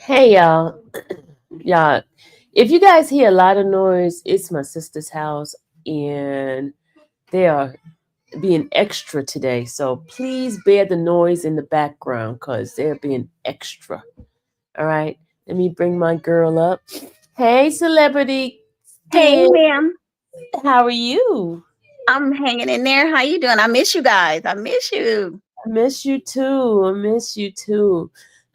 Hey y'all, y'all. If you guys hear a lot of noise, it's my sister's house, and they are being extra today. So please bear the noise in the background because they're being extra. All right. Let me bring my girl up. Hey, celebrity Hey, skin. ma'am. How are you? I'm hanging in there. How you doing? I miss you guys. I miss you. I miss you too. I miss you too.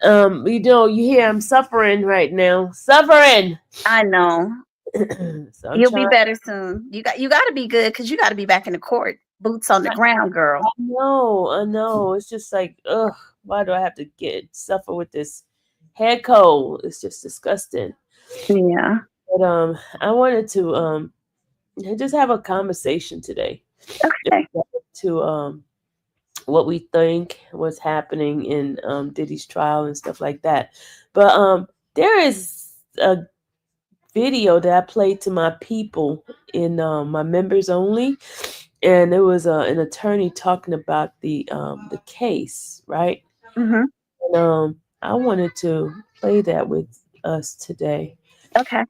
You hear I'm suffering right now. Suffering. I know. So I'm You'll be trying. better soon. You got to be good because you got to be back in the court, boots on the ground, girl. I know. It's just like, ugh, why do I have to suffer with this head cold? It's just disgusting. Yeah. But I wanted to just have a conversation today Okay. to what we think was happening in Diddy's trial and stuff like that. But there is a video that I played to my people in my members only, and it was an attorney talking about the case, right? Mhm. And I wanted to play that with us today. Okay.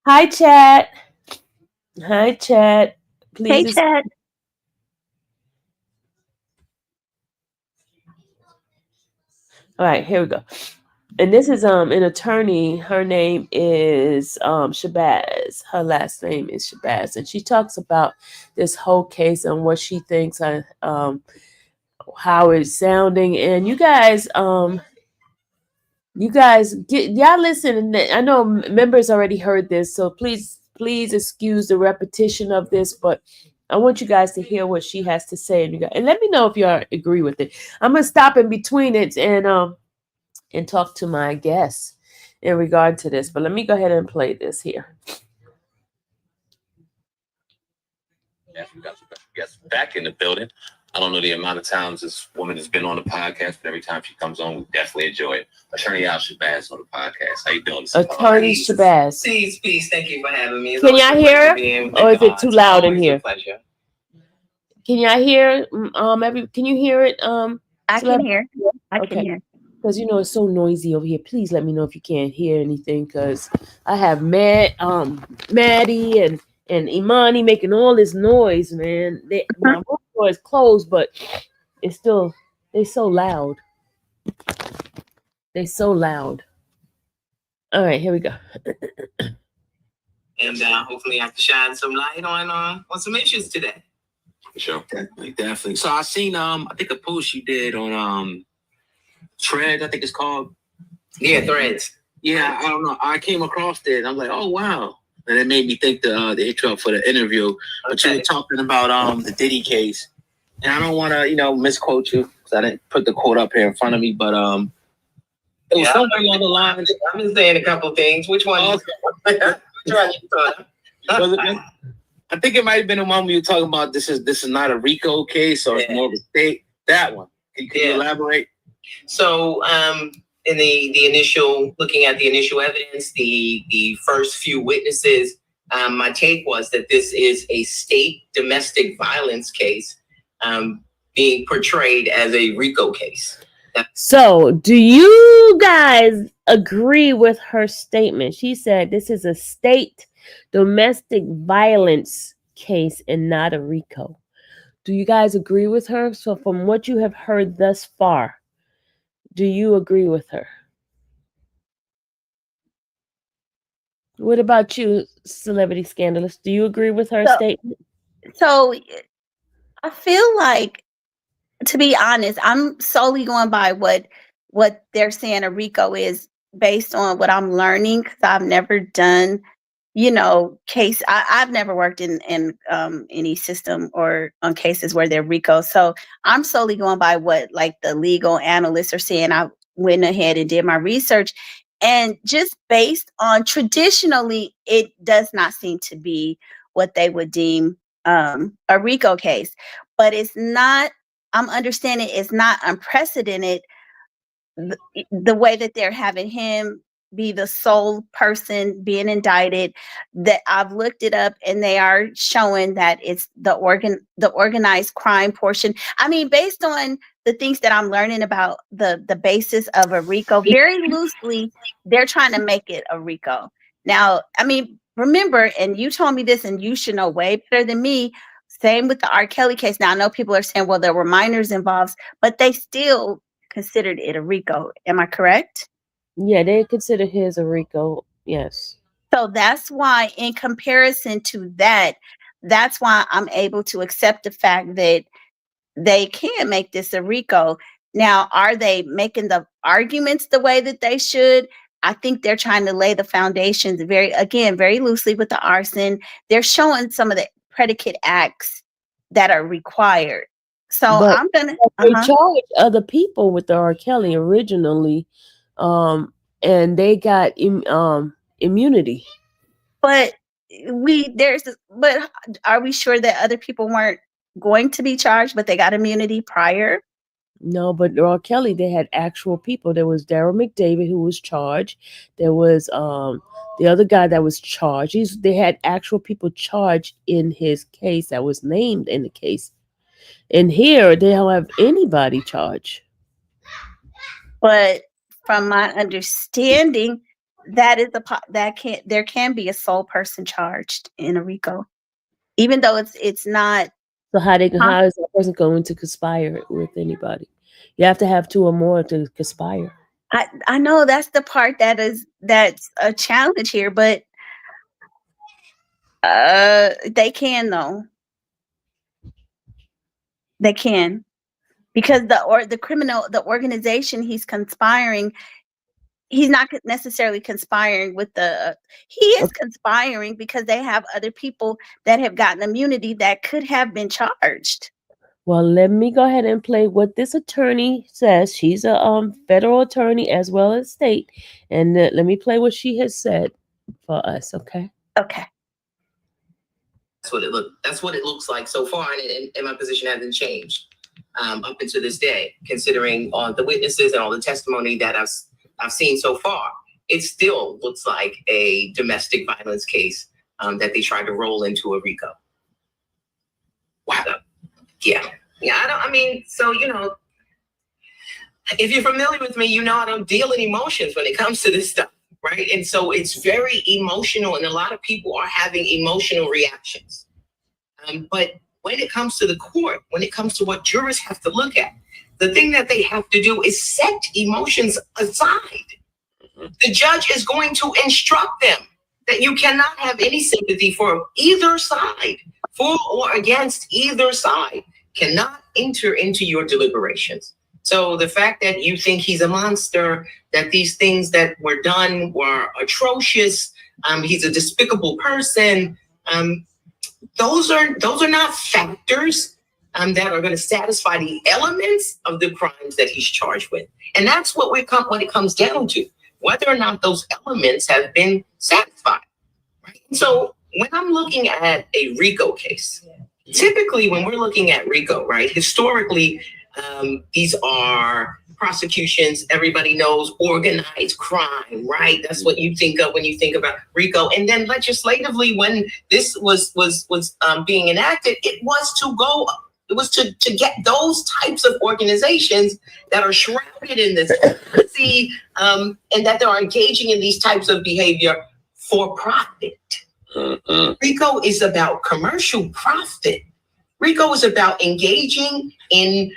Hi, chat. Hi, chat. Hey, Please. Chad. All right, here we go. And this is an attorney. Her name is Shabazz. Her last name is Shabazz, and she talks about this whole case and what she thinks how it's sounding. And you guys get y'all listen. I know members already heard this, so please excuse the repetition of this, but I want you guys to hear what she has to say, and let me know if you agree with it. I'm gonna stop in between it and talk to my guests in regard to this, but let me go ahead and play this here. Yes, we got some special guests back in the building. I don't know the amount of times this woman has been on the podcast, but every time she comes on, we definitely enjoy it. Attorney Al Shabazz on the podcast. How you doing? Attorney Shabazz. Peace. Thank you for having me. Can y'all hear? Or is it too loud in here? Pleasure. Can y'all hear? Can you hear it? I can hear. I can Okay. hear. Because it's so noisy over here. Please let me know if you can't hear anything. Because I have Maddie and Imani making all this noise, man. My Mhm. room door is closed, but they're so loud. They're so loud. All right, here we go. And hopefully I can shine some light on some issues today. Sure. Definitely. So I seen I think a post you did on Threads, I think it's called. Yeah, Threads. Yeah, I don't know. I came across it and I'm like, oh wow. And it made me think the intro for the interview. But you were talking about the Diddy case. And I don't wanna, misquote you because I didn't put the quote up here in front of me, but it was something along the lines. I'm just saying a couple things. Which one? Okay. Which one you thought? I think it might have been the one where you were talking about this is not a RICO case or it's more of a state. That one. Can you elaborate? So in the initial, looking at the initial evidence, the first few witnesses, my take was that this is a state domestic violence case being portrayed as a RICO case. So, do you guys agree with her statement? She said this is a state domestic violence case and not a RICO. Do you guys agree with her? So, from what you have heard thus far, do you agree with her? What about you, celebrity scandalist? Do you agree with her statement? So I feel like, to be honest, I'm solely going by what they're saying a RICO is based on what I'm learning because I've never done, case. I've never worked in any system or on cases where they're RICO. So I'm solely going by what like the legal analysts are saying. I went ahead and did my research, and just based on traditionally, it does not seem to be what they would deem a RICO case, but it's not. I'm understanding it's not unprecedented the way that they're having him be the sole person being indicted. That I've looked it up, and they are showing that it's the organized crime portion. I mean, based on the things that I'm learning about the basis of a RICO, very loosely, they're trying to make it a RICO. Now, I mean, remember, and you told me this, and you should know way better than me. Same with the R. Kelly case. Now, I know people are saying, well, there were minors involved, but they still considered it a RICO. Am I correct? Yeah, they consider his a RICO. Yes. So that's why, in comparison to that, that's why I'm able to accept the fact that they can make this a RICO. Now, are they making the arguments the way that they should? I think they're trying to lay the foundations very loosely with the arson. They're showing some of the predicate acts that are required. So But I'm gonna. they charged other people with the R. Kelly originally, and they got immunity. But are we sure that other people weren't going to be charged, but they got immunity prior? No, but R. Kelly, they had actual people. There was Daryl McDavid who was charged. There was the other guy that was charged. They had actual people charged in his case that was named in the case. And here they don't have anybody charged. But from my understanding, there can be a sole person charged in a RICO, even though it's not. So how is that person going to conspire with anybody? You have to have two or more to conspire. I know that's the part that's a challenge here, but they can though. They can, because the organization he's conspiring, he's not necessarily conspiring with he is conspiring because they have other people that have gotten immunity that could have been charged. Well, let me go ahead and play what this attorney says. She's a federal attorney as well as state. And let me play what she has said for us, okay? Okay. That's what it looks like so far, and my position hasn't changed up until this day, considering all the witnesses and all the testimony that I've seen so far. It still looks like a domestic violence case that they tried to roll into a RICO. Wow. Yeah. So, if you're familiar with me, I don't deal in emotions when it comes to this stuff, right? And so it's very emotional, and a lot of people are having emotional reactions. But when it comes to the court, when it comes to what jurors have to look at, the thing that they have to do is set emotions aside. The judge is going to instruct them that you cannot have any sympathy for either side, for or against either side, cannot enter into your deliberations. So the fact that you think he's a monster, that these things that were done were atrocious, he's a despicable person, those are not factors that are going to satisfy the elements of the crimes that he's charged with. And that's what it comes down to, whether or not those elements have been satisfied. Right? So when I'm looking at a RICO case, typically when we're looking at RICO, right, historically, these are prosecutions. Everybody knows organized crime, right? That's what you think of when you think about RICO. And then legislatively, when this was being enacted, it was to get those types of organizations that are shrouded in this and that they are engaging in these types of behavior for profit. RICO is about commercial profit. RICO is about engaging in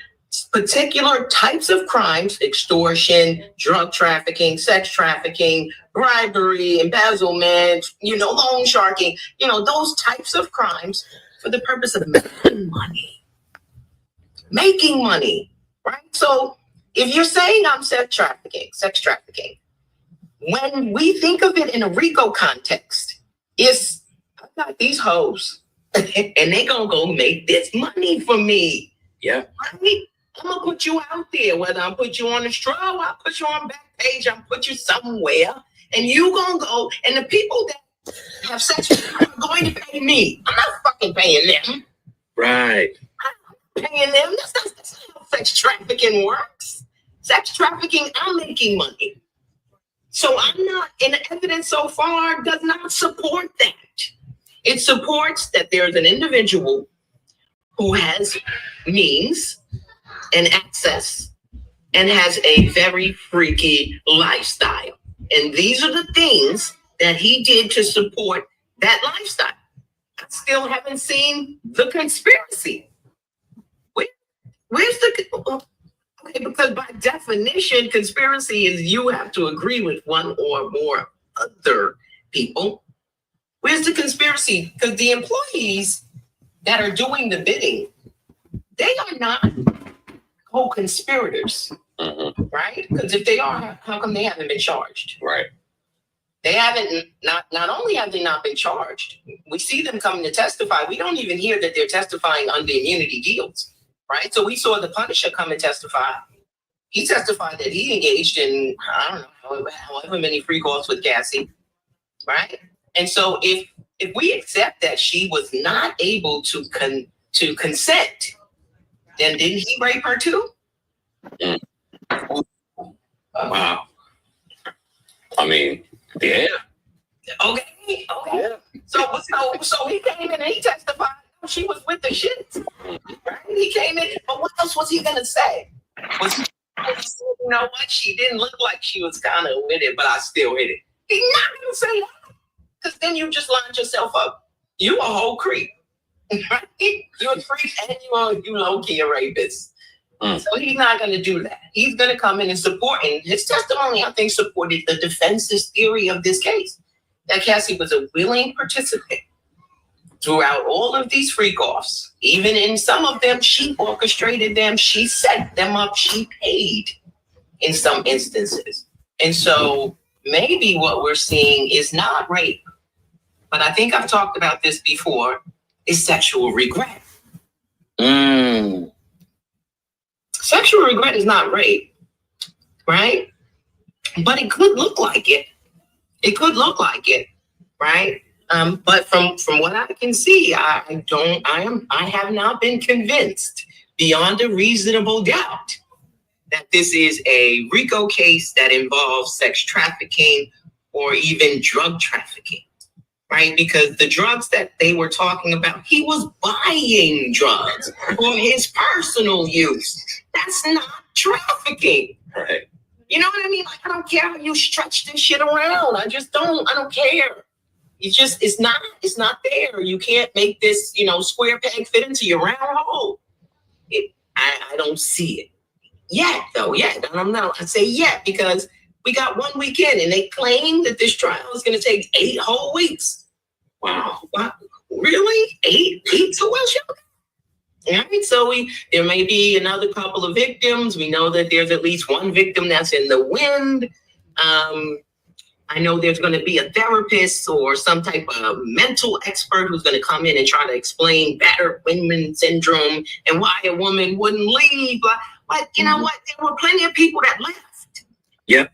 particular types of crimes: extortion, drug trafficking, sex trafficking, bribery, embezzlement, loan sharking, those types of crimes for the purpose of making money, right? So if you're saying I'm sex trafficking, when we think of it in a RICO context, it's, I got these hoes and they gonna go make this money for me. Yeah. Right? I'm gonna put you out there, whether I put you on the straw, I put you on Backpage, I put you somewhere, and you gonna go, and the people that have sex are going to pay me. I'm not fucking paying them. Right. I'm not paying them. That's not how sex trafficking works. Sex trafficking, I'm making money. So I'm not, and the evidence so far does not support that. It supports that there's an individual who has means and access and has a very freaky lifestyle. And these are the things that he did to support that lifestyle. I still haven't seen the conspiracy. Where's the... Okay, because by definition, conspiracy is you have to agree with one or more other people. Where's the conspiracy? Because the employees that are doing the bidding, they are not co-conspirators, right? Because if they are, how come they haven't been charged? Right. They haven't, not only have they not been charged, we see them coming to testify. We don't even hear that they're testifying under immunity deals. Right, so we saw the Punisher come and testify. He testified that he engaged in, I don't know, however many free calls with Cassie, right? And so if we accept that she was not able to consent, then didn't he rape her too? Wow. I mean, yeah. Okay. Yeah. So he came in and he testified. She was with the shit. Right? He came in, but what else was he gonna say? You know what? She didn't look like she was kind of with it, but I still hit it. He's not gonna say that, because then you just lined yourself up. You a whole creep, right? You're a creep and you low key a rapist. So he's not gonna do that. He's gonna come in and support. And his testimony, I think, supported the defense's theory of this case, that Cassie was a willing participant throughout all of these freak-offs. Even in some of them, she orchestrated them, she set them up, she paid in some instances. And so maybe what we're seeing is not rape, but I think I've talked about this before, is sexual regret. Sexual regret is not rape, right? But it could look like it. It could look like it, right? But from what I can see, I have not been convinced beyond a reasonable doubt that this is a RICO case that involves sex trafficking or even drug trafficking, right? Because the drugs that they were talking about, he was buying drugs for his personal use. That's not trafficking. Right. You know what I mean? Like, I don't care how you stretch this shit around. I don't care. It's not there. You can't make this, square peg fit into your round hole. I don't see it yet, though. Yet, I don't know. I say yet because we got 1 weekend, and they claim that this trial is going to take 8 whole weeks. Wow, really? 8 weeks? Who else? All right, so there may be another couple of victims. We know that there's at least one victim that's in the wind. I know there's going to be a therapist or some type of mental expert who's going to come in and try to explain battered women syndrome and why a woman wouldn't leave. But you know what? There were plenty of people that left. Yep.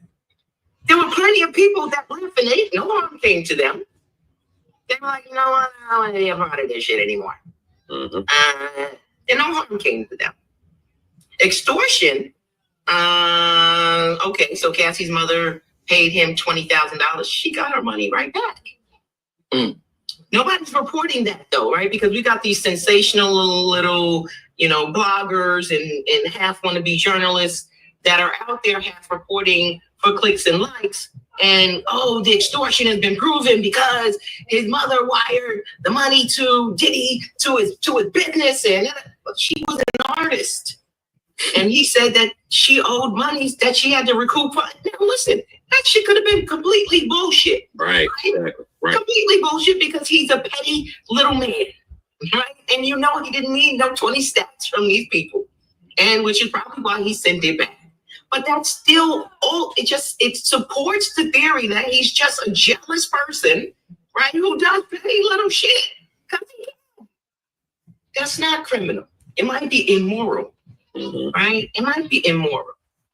There were plenty of people that left, and no harm came to them. They were like, you know what? I don't want to be a part of this shit anymore. And no harm came to them. Extortion. Okay, so Cassie's mother paid him $20,000. She got her money right back. Nobody's reporting that, though, right? Because we got these sensational little, bloggers and half wannabe journalists that are out there half reporting for clicks and likes. And, the extortion has been proven because his mother wired the money to Diddy to his business. But she was an artist. And he said that she owed money that she had to recoup. Now, listen, that shit could have been completely bullshit. Right. Completely bullshit, because he's a petty little man, right? And he didn't need no 20 stats from these people, and which is probably why he sent it back. But that's still it supports the theory that he's just a jealous person, right? Who does petty little shit. That's not criminal. It might be immoral. Right? It might be immoral,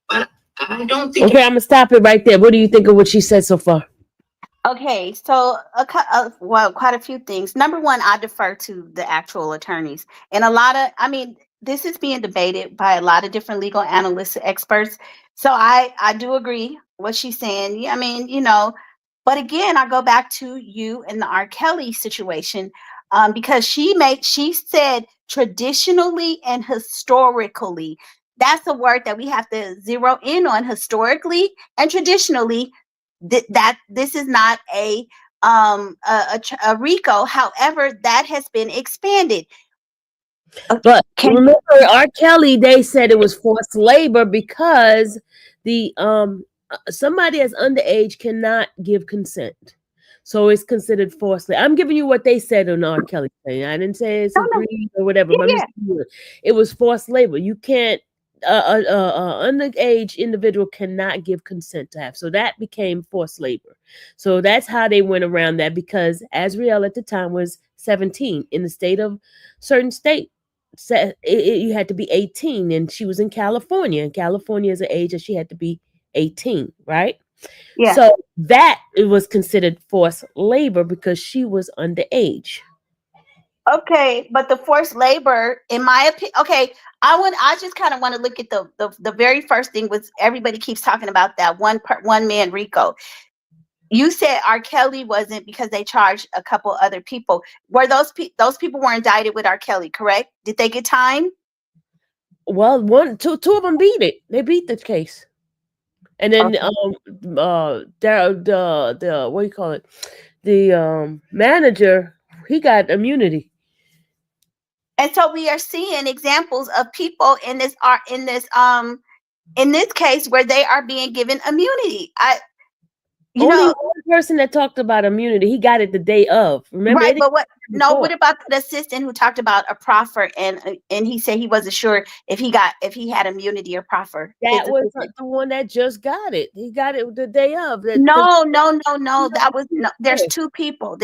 but I don't think. Okay, I'm gonna stop it right there. What do you think of what she said so far? Okay, so quite a few things. Number one, I defer to the actual attorneys, and this is being debated by a lot of different legal analysts, experts. So I do agree what she's saying. Yeah, I mean, but again, I go back to you and the R. Kelly situation, because she said traditionally and historically. That's a word that we have to zero in on, historically and traditionally. That this is not a RICO. However, that has been expanded. But remember, R. Kelly, they said it was forced labor because the somebody that's underage cannot give consent. So it's considered forced labor. I'm giving you what they said on R. Kelly thing. I didn't say it's agreed or whatever, but I'm just giving you it was forced labor. You can't underage individual cannot give consent to have. So that became forced labor. So that's how they went around that, because Azriel at the time was 17 in the state of certain state. You had to be 18, and she was in California, and California is an age that she had to be 18, right? Yeah. So that it was considered forced labor because she was underage. Okay, but the forced labor, in my opinion, okay, I just kind of want to look at the very first thing was everybody keeps talking about that one man RICO. You said R. Kelly wasn't because they charged a couple other people. Were those people were indicted with R. Kelly, correct? Did they get time? Well, two of them beat it. They beat the case, and then the what do you call it? The manager, he got immunity. And so we are seeing examples of people in this case where they are being given immunity. Only one person that talked about immunity, he got it the day of. Remember, right? But what about the assistant who talked about a proffer and he said he wasn't sure if he had immunity or proffer? That was the one that just got it. He got it the day of. No. That was There's two people.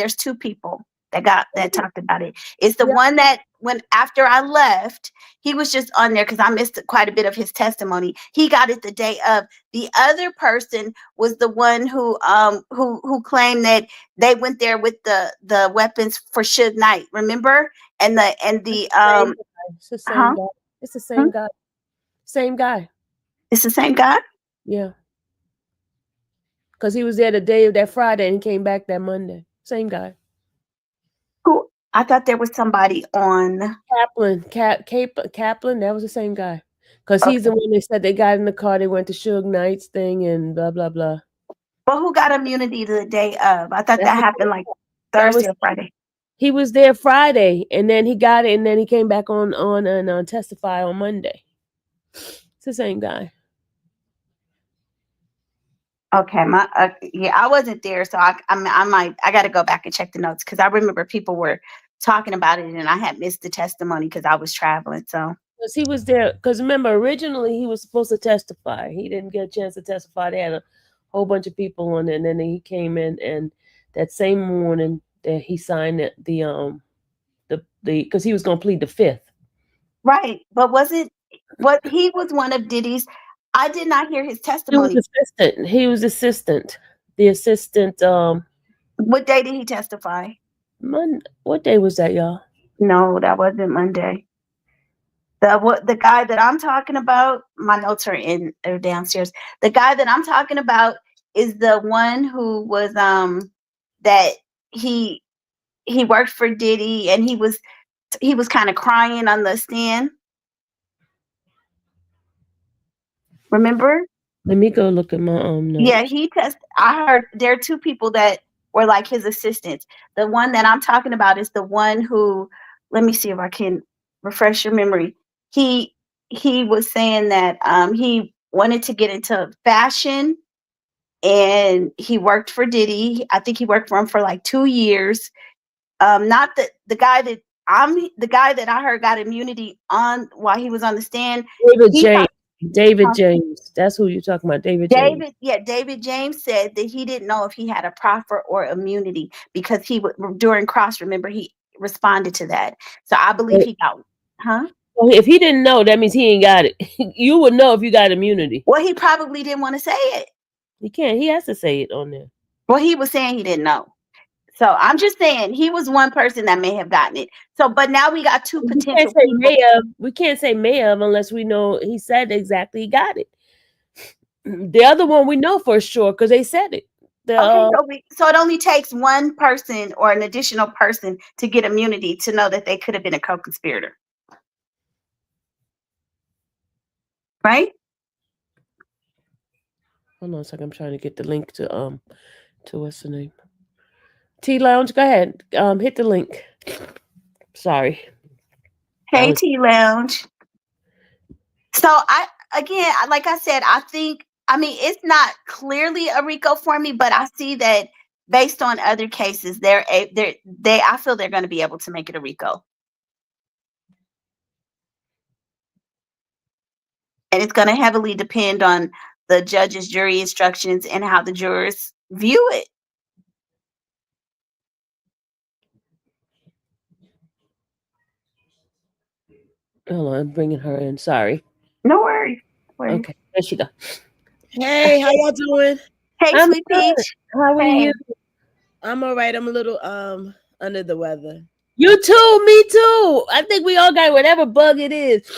That talked about it. It's the one that when after I left, he was just on there because I missed quite a bit of his testimony. He got it the day of. The other person was the one who claimed that they went there with the weapons for Suge Knight. Remember? And the it's the same guy. It's the same guy. Same guy. It's the same guy? Yeah. Because he was there the day of that Friday and he came back that Monday. Same guy. Who? I thought there was somebody on Kaplan. Kaplan, that was the same guy. Because he's the one they said they got in the car, they went to Suge Knight's thing and blah, blah, blah. But who got immunity the day of? I thought that happened like Thursday or Friday. He was there Friday and then he got it and then he came back on and testify on Monday. It's the same guy. Okay, I wasn't there, so I got to go back and check the notes because I remember people were talking about it and I had missed the testimony because I was traveling. So because he was there, because remember originally he was supposed to testify. He didn't get a chance to testify. They had a whole bunch of people on it, and then he came in, and that same morning that he signed the because he was going to plead the 5th. Right, but he was one of Diddy's. I did not hear his testimony. He was assistant. The assistant. What day did he testify? What day was that, y'all? No, that wasn't Monday. The guy that I'm talking about, my notes are downstairs. The guy that I'm talking about is the one who was that he worked for Diddy and he was kind of crying on the stand. Remember? Let me go look at my notes. Yeah, I heard there are two people that were like his assistants. The one that I'm talking about is the one who, let me see if I can refresh your memory. He was saying that he wanted to get into fashion and he worked for Diddy. I think he worked for him for like 2 years. Not the guy that I heard got immunity on while he was on the stand. David James. That's who you're talking about. David James. Yeah, David James said that he didn't know if he had a proffer or immunity because he would during cross. Remember, he responded to that. So I believe he got. Well, if he didn't know, that means he ain't got it. You would know if you got immunity. Well, he probably didn't want to say it. He can't. He has to say it on there. Well, he was saying he didn't know. So I'm just saying he was one person that may have gotten it. So, but now we got two potential people. We can't say may have unless we know he said exactly he got it. The other one we know for sure because they said it. So it only takes one person or an additional person to get immunity to know that they could have been a co-conspirator. Right? Hold on a second. I'm trying to get the link to what's the name? T Lounge. Go ahead. Hit the link. Sorry. Hey, T Lounge. So like I said, it's not clearly a RICO for me, but I see that based on other cases, I feel they're going to be able to make it a RICO. And it's going to heavily depend on the judge's jury instructions and how the jurors view it. Hold on, I'm bringing her in. Sorry. No worries. Okay, there she go. Hey, how y'all doing? Hey, I'm Sweet good. Peach. How are you? I'm all right. I'm a little under the weather. You too. Me too. I think we all got whatever bug it is.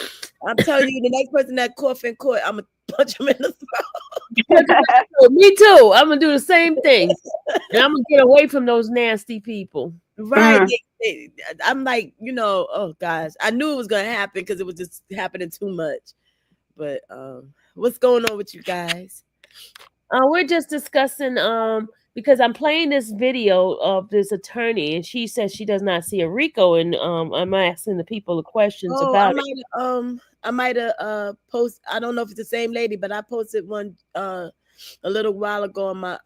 I'm telling you, the next person that cough in court, I'm gonna punch him in the throat. Me too. I'm gonna do the same thing, and I'm gonna get away from those nasty people. Right. I'm like, oh guys, I knew it was gonna happen because it was just happening too much. But what's going on with you guys? We're just discussing because I'm playing this video of this attorney, and she says she does not see a RICO, and I'm asking the people the questions about it. I might have post. I don't know if it's the same lady, but I posted one a little while ago on my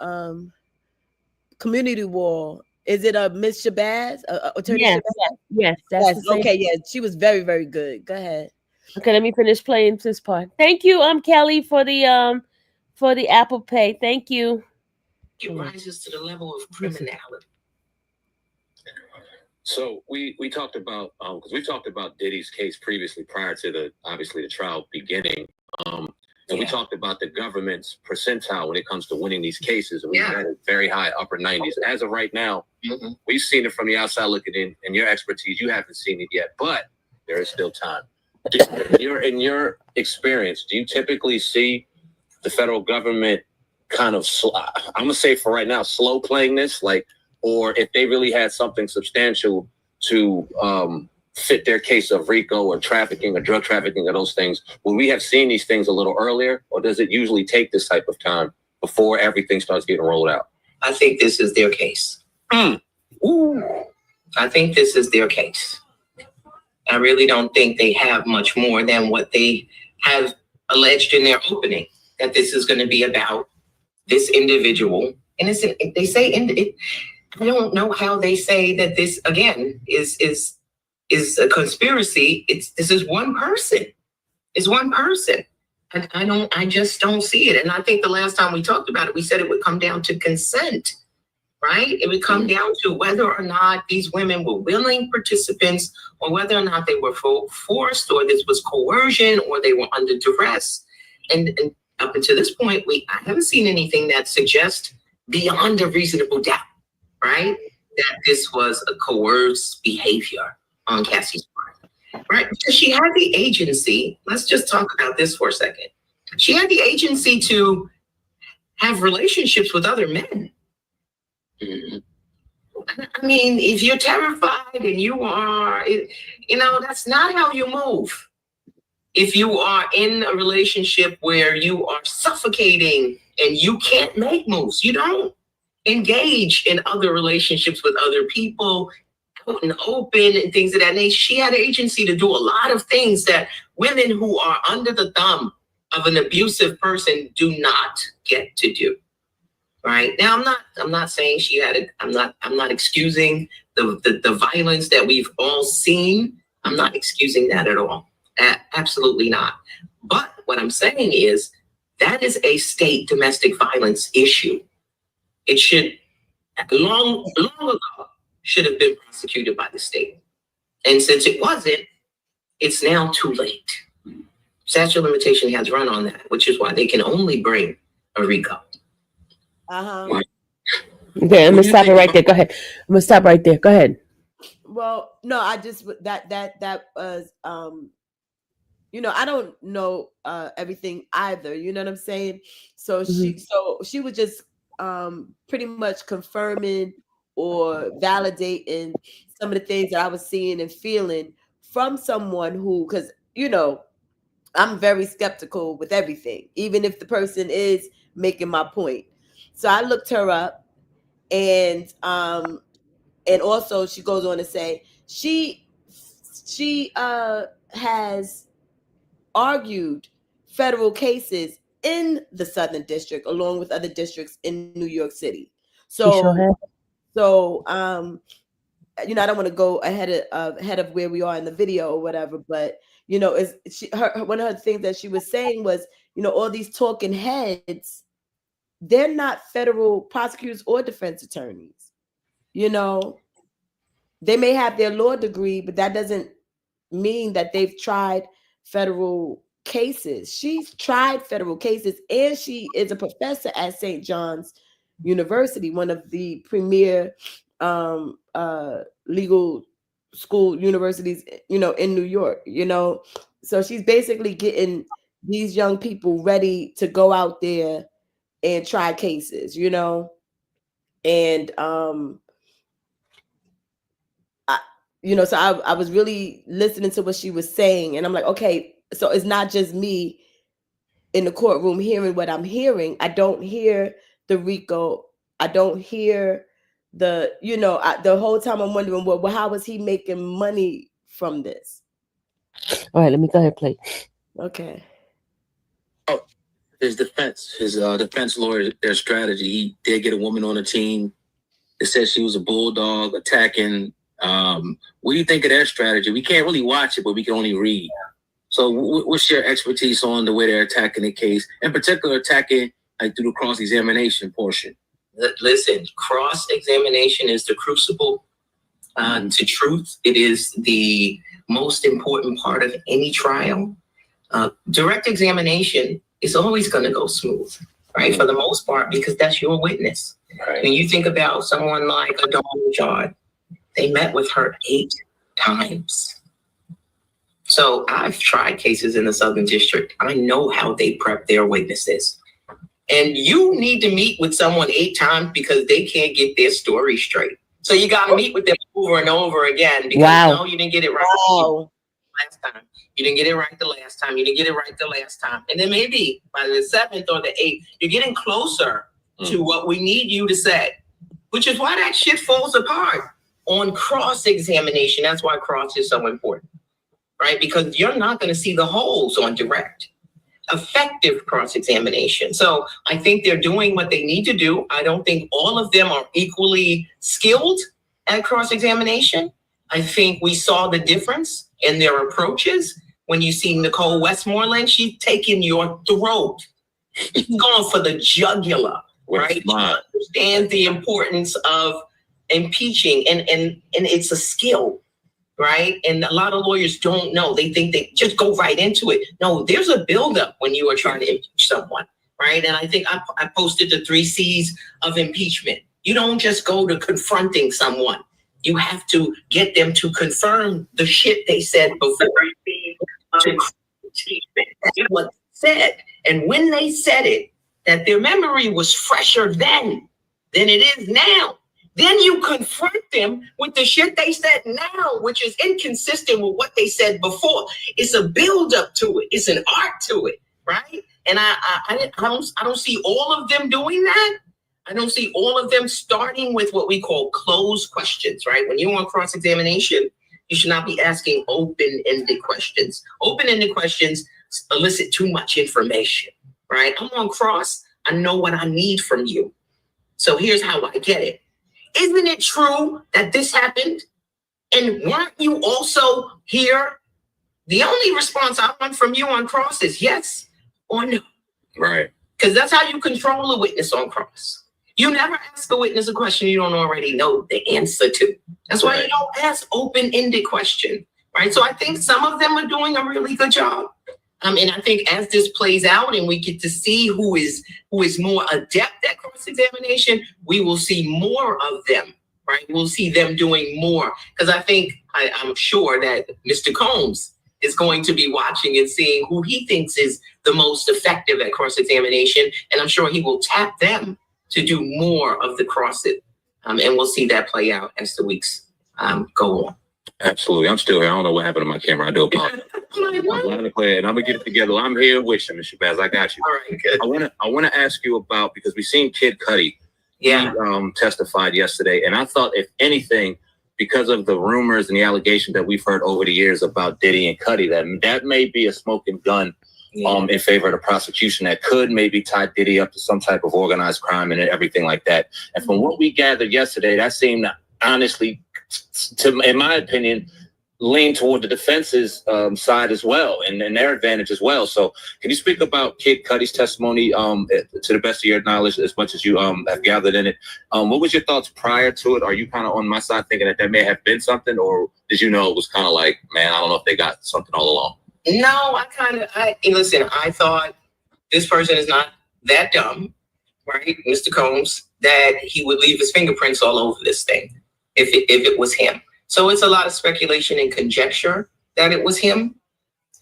community wall. Is it a Miss Shabazz? Attorney Shabazz? Yes, that's the same. Okay. Yeah, she was very, very good. Go ahead. Okay, let me finish playing this part. Thank you, Kelly, for the Apple Pay. Thank you. It rises to the level of criminality. So we talked about because we talked about Diddy's case previously prior to the trial beginning. And we talked about the government's percentile when it comes to winning these cases. And we've had a very high upper 90s. As of right now, we've seen it from the outside looking in, and your expertise, you haven't seen it yet, but there is still time. In your experience, do you typically see the federal government kind of, I'm going to say for right now, slow playing this, or if they really had something substantial to fit their case of RICO or trafficking or drug trafficking or those things, would we have seen these things a little earlier, or does it usually take this type of time before everything starts getting rolled out? I think this is their case. Ooh. I think this is their case. I really don't think they have much more than what they have alleged in their opening, that this is going to be about this individual. And they say, I don't know how they say that this, again, is a conspiracy. This is one person. It's one person. And I just don't see it. And I think the last time we talked about it, we said it would come down to consent, right? It would come down to whether or not these women were willing participants, or whether or not they were forced, or this was coercion, or they were under duress. And up until this point, I haven't seen anything that suggests beyond a reasonable doubt, right, that this was a coerced behavior on Cassie's part, right? Because she had the agency. Let's just talk about this for a second. She had the agency to have relationships with other men. I mean, if you're terrified and you are, that's not how you move. If you are in a relationship where you are suffocating and you can't make moves, you don't engage in other relationships with other people out and open and things of that nature. She had agency to do a lot of things that women who are under the thumb of an abusive person do not get to do. Right now, I'm not saying she had I'm not excusing the violence that we've all seen. I'm not excusing that at all. Absolutely not. But what I'm saying is that is a state domestic violence issue. It should long ago should have been prosecuted by the state. And since it wasn't, it's now too late. Statute of limitation has run on that, which is why they can only bring a RICO. Okay, I'm gonna stop it right there. Go ahead. I'm gonna stop right there. Go ahead. Well, no, I just that was I don't know everything either. You know what I'm saying? So she was just pretty much confirming or validating some of the things that I was seeing and feeling from someone who, because I'm very skeptical with everything, even if the person is making my point. So I looked her up, and also she goes on to say she has argued federal cases in the Southern District along with other districts in New York City. So I don't want to go ahead of where we are in the video or whatever, but one of her things that she was saying was, all these talking heads, they're not federal prosecutors or defense attorneys. They may have their law degree, but that doesn't mean that they've tried federal cases. She's tried federal cases, and she is a professor at St. John's University, one of the premier legal school universities, in New York, So she's basically getting these young people ready to go out there and try cases, and so I was really listening to what she was saying, and I'm like, okay, so it's not just me in the courtroom hearing what I'm hearing. I don't hear the RICO. I don't hear the whole time I'm wondering, well, how is he making money from this? All right, let me go ahead and play. Okay. Oh, his defense lawyer, their strategy, he did get a woman on the team. It said she was a bulldog attacking. What do you think of their strategy? We can't really watch it, but we can only read. So what's your expertise on the way they're attacking the case, in particular attacking like through the cross-examination portion? Listen, cross-examination is the crucible to truth. It is the most important part of any trial. Direct examination is always going to go smooth, right? For the most part, because that's your witness. Right. When you think about someone like Adon Jard, they met with her 8 times. So I've tried cases in the Southern District. I know how they prep their witnesses. And you need to meet with someone 8 times because they can't get their story straight. So you got to meet with them over and over again because no, you didn't get it right last time. You didn't get it right the last time. You didn't get it right the last time. And then maybe by the 7th or the 8th, you're getting closer to what we need you to say, which is why that shit falls apart on cross-examination. That's why cross is so important, right? Because you're not going to see the holes on direct. Effective cross-examination. So I think they're doing what they need to do. I don't think all of them are equally skilled at cross-examination. I think we saw the difference in their approaches. When you see Nicole Westmoreland, she's taking your throat. She's going for the jugular, right? She understands the importance of impeaching, and it's a skill. Right. And a lot of lawyers don't know. They think they just go right into it. No, there's a buildup when you are trying to impeach someone. Right. And I think I posted the 3 C's of impeachment. You don't just go to confronting someone. You have to get them to confirm the shit they said before. That's what they said. And when they said it, that their memory was fresher then than it is now. Then you confront them with the shit they said now, which is inconsistent with what they said before. It's a buildup to it. It's an art to it, right? And I don't see all of them doing that. I don't see all of them starting with what we call closed questions, right? When you're on cross-examination, you should not be asking open-ended questions. Open-ended questions elicit too much information, right? I'm on cross. I know what I need from you. So here's how I get it. Isn't it true that this happened? And weren't you also here? The only response I want from you on cross is yes or no. Right. Because that's how you control a witness on cross. You never ask a witness a question you don't already know the answer to. That's why you don't ask open-ended questions, right? So I think some of them are doing a really good job. And I think as this plays out and we get to see who is more adept at cross-examination, we will see more of them, right? We'll see them doing more. Because I'm sure that Mr. Combs is going to be watching and seeing who he thinks is the most effective at cross-examination. And I'm sure he will tap them to do more of the cross-it. And we'll see that play out as the weeks go on. Absolutely. I'm still here. I don't know what happened to my camera. I do apologize. I'm glad to play it. I'm gonna get it together. I'm here with you, Mr. Baz. I got you. All right, good. I wanna ask you about, because we seen Kid Cudi. Yeah. He testified yesterday, and I thought, if anything, because of the rumors and the allegations that we've heard over the years about Diddy and Cudi, that may be a smoking gun in favor of the prosecution that could maybe tie Diddy up to some type of organized crime and everything like that. And from what we gathered yesterday, that seemed honestly, in my opinion, lean toward the defense's side as well, and their advantage as well. So can you speak about Kid Cudi's testimony to the best of your knowledge, as much as you have gathered in it? What was your thoughts prior to it? Are you kind of on my side thinking that may have been something, or did you know it was kind of like, man, I don't know if they got something all along? No, listen, I thought this person is not that dumb, right, Mr. Combs, that he would leave his fingerprints all over this thing if it was him. So it's a lot of speculation and conjecture that it was him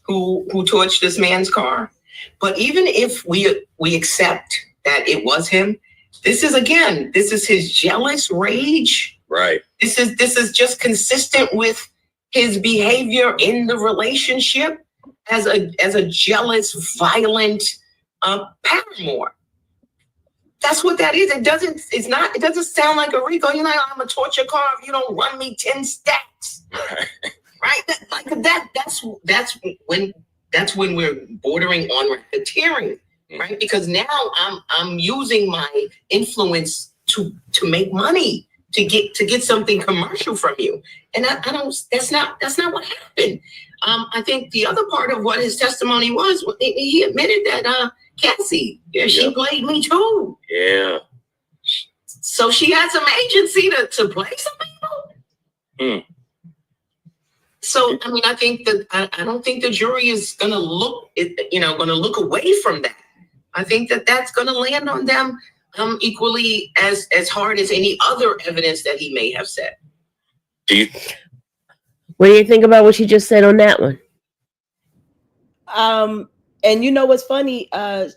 who torched this man's car. But even if we accept that it was him, this is his jealous rage. Right. This is just consistent with his behavior in the relationship as a jealous, violent paramour. That's what that is. It doesn't sound like a RICO. You're like, I'm gonna torch your car if you don't run me 10 stacks. Right? That's when we're bordering on racketeering, right? Because now I'm using my influence to make money, to get something commercial from you. And that's not what happened. I think the other part of what his testimony was, he admitted that Cassie, she played me too. Yeah. So she had some agency to play some people. So I mean, I think that I don't think the jury is gonna look away from that. I think that that's gonna land on them equally as hard as any other evidence that he may have said. What do you think about what she just said on that one? And you know what's funny? I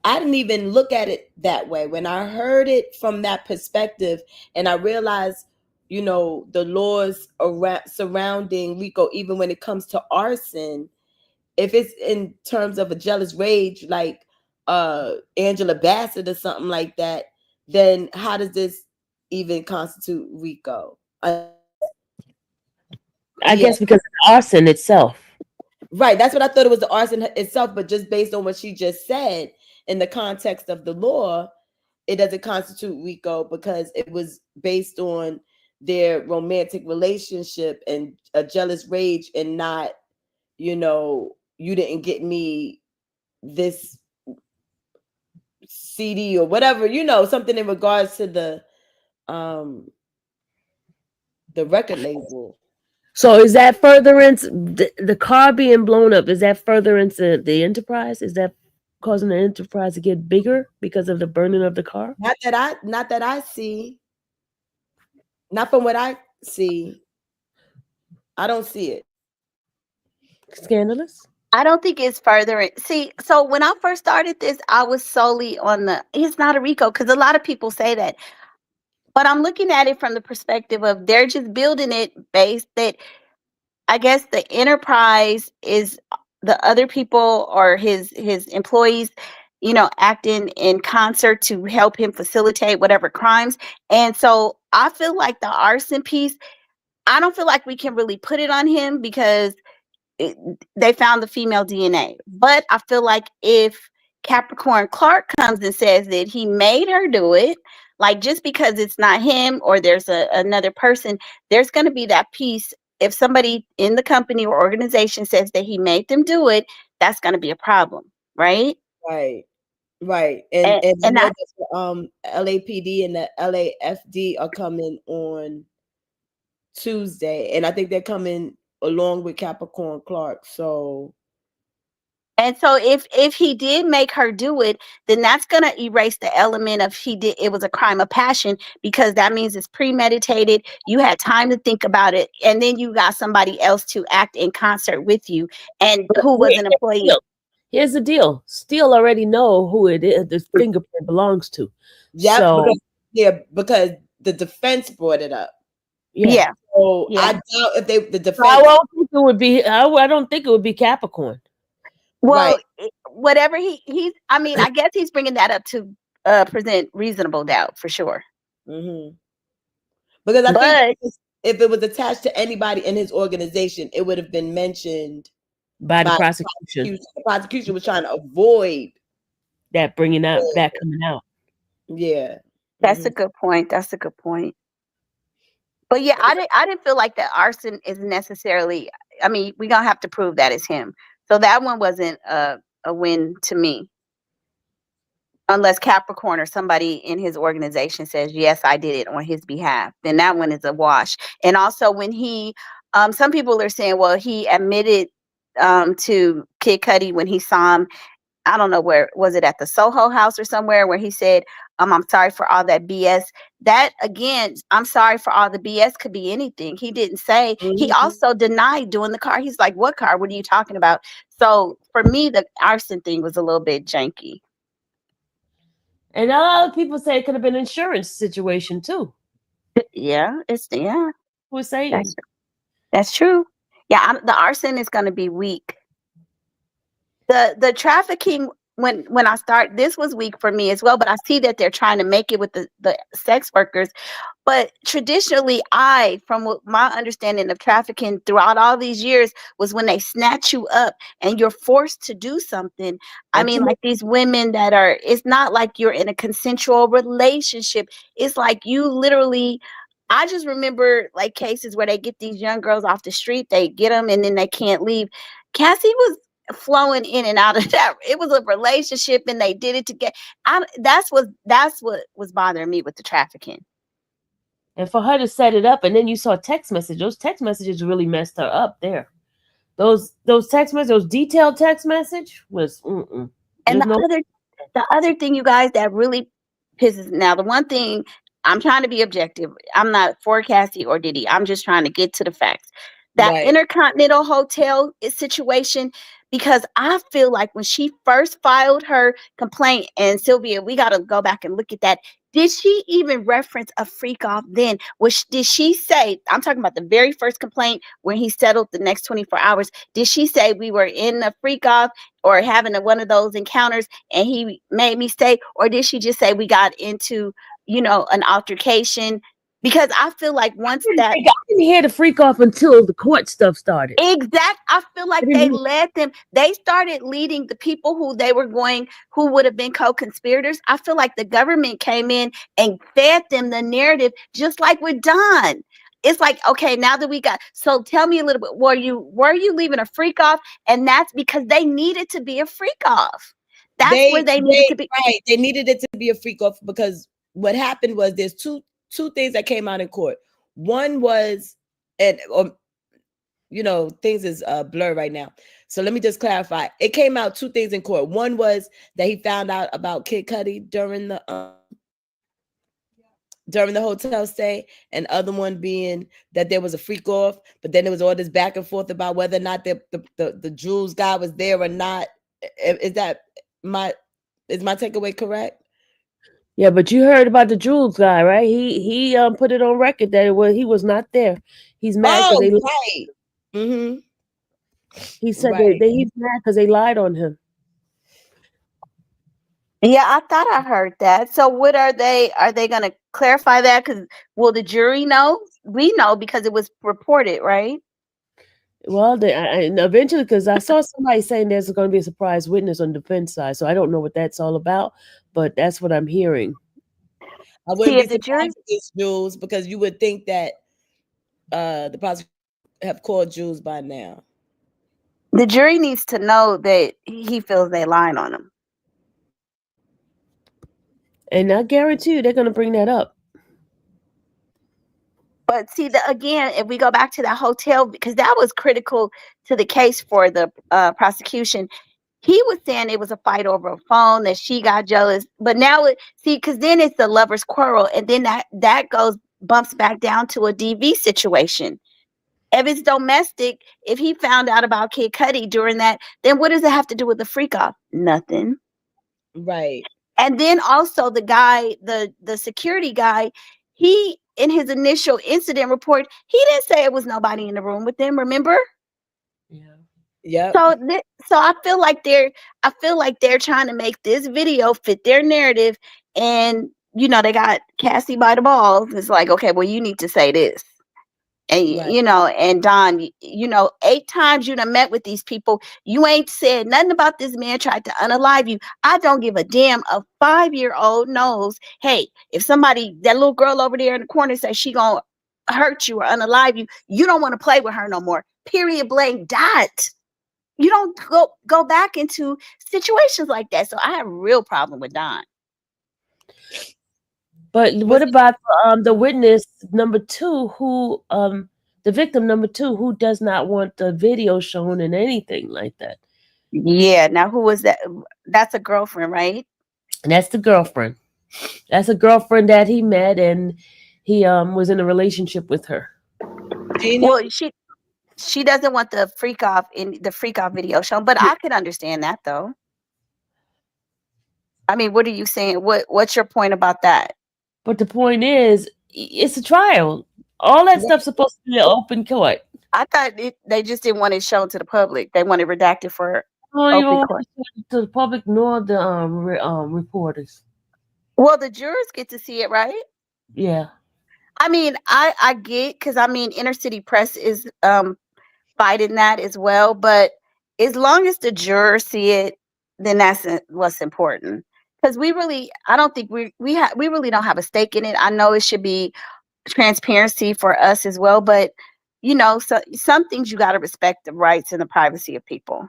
didn't even look at it that way. When I heard it from that perspective, and I realized, the laws surrounding RICO, even when it comes to arson, if it's in terms of a jealous rage, like Angela Bassett or something like that, then how does this even constitute RICO? I guess because of the arson itself. Right. That's what I thought it was, the arson itself. But just based on what she just said, in the context of the law, it doesn't constitute RICO because it was based on their romantic relationship and a jealous rage, and not, you didn't get me this CD or whatever, something in regards to the record label. So is that furtherance, the car being blown up, is that furtherance the enterprise? Is that causing the enterprise to get bigger because of the burning of the car? Not that I see. Not from what I see. I don't see it. Scandalous? I don't think it's further. See, so when I first started this, I was solely on it's not a RICO, because a lot of people say that. But I'm looking at it from the perspective of they're just building it based that I guess the enterprise is the other people or his employees, acting in concert to help him facilitate whatever crimes. And so I feel like the arson piece, I don't feel like we can really put it on him because they found the female DNA. But I feel like if Capricorn Clark comes and says that he made her do it, like just because it's not him or there's another person, there's going to be that piece. If somebody in the company or organization says that he made them do it, that's going to be a problem, right? Right. And I know that the LAPD and the LAFD are coming on Tuesday, and I think they're coming along with Capricorn Clark. So And so if he did make her do it, then that's going to erase the element of it was a crime of passion, because that means it's premeditated. You had time to think about it, and then you got somebody else to act in concert with you, and who was an employee. Here's the deal. Steele already know who it is, the fingerprint belongs to. Yep, So because the defense brought it up. Yeah. So Yeah. I doubt if the defense. I don't think it would be. I don't think it would be Capricorn. Well, whatever he's. I mean, I guess he's bringing that up to present reasonable doubt for sure. Mm-hmm. Because I think if it was attached to anybody in his organization, it would have been mentioned by the prosecution. The prosecution was trying to avoid that bringing out that coming out. Yeah, that's a good point. That's a good point. But yeah, I didn't feel like the arson is necessarily. I mean, we're gonna have to prove that it's him. So that one wasn't a win to me, unless Capricorn or somebody in his organization says, yes, I did it on his behalf. Then that one is a wash. And also when he, some people are saying, well, he admitted to Kid Cudi when he saw him. I don't know where, was it at the Soho House or somewhere, where he said, I'm sorry for all that BS. That, again, I'm sorry for all the BS could be anything. He didn't say. He also denied doing the car. He's like, what car? What are you talking about? So for me, the arson thing was a little bit janky. And a lot of people say it could have been an insurance situation too. Yeah, Who's saying that's true. Yeah, the arson is going to be weak. The trafficking, when I start, this was weak for me as well, but I see that they're trying to make it with the sex workers. But traditionally, from my understanding of trafficking throughout all these years, was when they snatch you up and you're forced to do something. I mean, like these women it's not like you're in a consensual relationship. It's like you literally, I just remember like cases where they get these young girls off the street, they get them and then they can't leave. Cassie was flowing in and out of that. It was a relationship and they did it together. That's what was bothering me with the trafficking. And for her to set it up, and then you saw text messages. Those text messages really messed her up there. Those text messages, those detailed text message was. And the other thing, you guys, that really pisses. Now, the one thing, I'm trying to be objective. I'm not for Cassie or Diddy. I'm just trying to get to the facts. That Intercontinental Hotel situation, because I feel like when she first filed her complaint, and Sylvia, we got to go back and look at that. Did she even reference a freak off then? Did she say, I'm talking about the very first complaint when he settled the next 24 hours. Did she say we were in a freak off or having one of those encounters and he made me stay? Or did she just say we got into, an altercation? Because I feel like once that, I didn't hear the freak off until the court stuff started. I feel like they led them. They started leading the people who would have been co-conspirators. I feel like the government came in and fed them the narrative, just like we're done. It's like, okay, now that so tell me a little bit, were you leaving a freak off? And that's because they needed to be a freak off. That's where they needed to be. Right. They needed it to be a freak off because what happened was there's two things that came out in court. One was, things is blurred right now. So let me just clarify. It came out two things in court. One was that he found out about Kid Cudi during the hotel stay, and other one being that there was a freak off. But then there was all this back and forth about whether or not the jewels guy was there or not. Is my takeaway correct? Yeah, but you heard about the jewels guy, right? He put it on record that he was not there. He's mad because He said that he's mad because they lied on him. Yeah, I thought I heard that. So what are they going to clarify that? Because will the jury know? We know because it was reported, right? Well, eventually, because I saw somebody saying there's going to be a surprise witness on the defense side, so I don't know what that's all about, but that's what I'm hearing. I wouldn't be surprised if it's Jules, because you would think that the prosecutor have called Jules by now. The jury needs to know that he feels they lying on him. And I guarantee you they're going to bring that up. But see, again, if we go back to that hotel, because that was critical to the case for the prosecution, he was saying it was a fight over a phone, that she got jealous. But now because then it's the lovers quarrel, and then that bumps back down to a DV situation. If it's domestic, if he found out about Kid Cudi during that, then what does it have to do with the freak off? Nothing. Right. And then also the guy, the security guy, he, in his initial incident report, he didn't say it was nobody in the room with them. Remember? Yeah. Yep. So I feel like they're trying to make this video fit their narrative, and they got Cassie by the balls. It's like, okay, well, you need to say this. And Right. and Don, 8 times you done met with these people. You ain't said nothing about this man tried to unalive you. I don't give a damn. A 5-year-old knows, hey, if that little girl over there in the corner says she gonna hurt you or unalive you, you don't want to play with her no more. Period, blank, dot. You don't go back into situations like that. So I have a real problem with Don. But what about the witness number 2, who the victim number 2, who does not want the video shown in anything like that? Yeah. Now, who was that? That's a girlfriend, right? And that's the girlfriend. That's a girlfriend that he met, and he was in a relationship with her. Well, she doesn't want the freak off video shown, but I could understand that though. I mean, what are you saying? What's your point about that? But the point is, it's a trial. All that stuff's supposed to be an open court. I thought they just didn't want it shown to the public. They wanted redacted for open court. To the public nor the reporters. Well, the jurors get to see it, right? Yeah. I mean, I get, because I mean, inner city press is fighting that as well. But as long as the jurors see it, then that's what's important. Because I don't think we really don't have a stake in it. I know it should be transparency for us as well, but so some things you got to respect the rights and the privacy of people.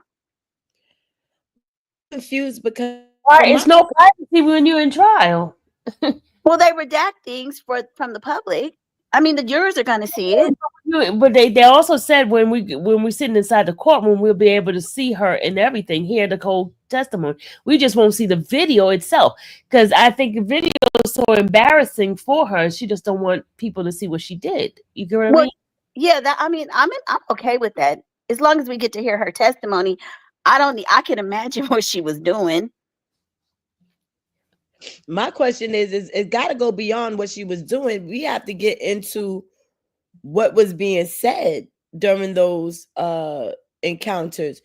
Confused because it's no privacy when you're in trial. Well, they redact things from the public. I mean, the jurors are going to see it. But they also said when we're sitting inside the courtroom, we'll be able to see her and everything, hear the whole testimony. We just won't see the video itself, because I think the video is so embarrassing for her. She just don't want people to see what she did. You get what I mean? Yeah, I'm okay with that, as long as we get to hear her testimony. I can imagine what she was doing. My question is it got to go beyond what she was doing. We have to get into what was being said during those encounters,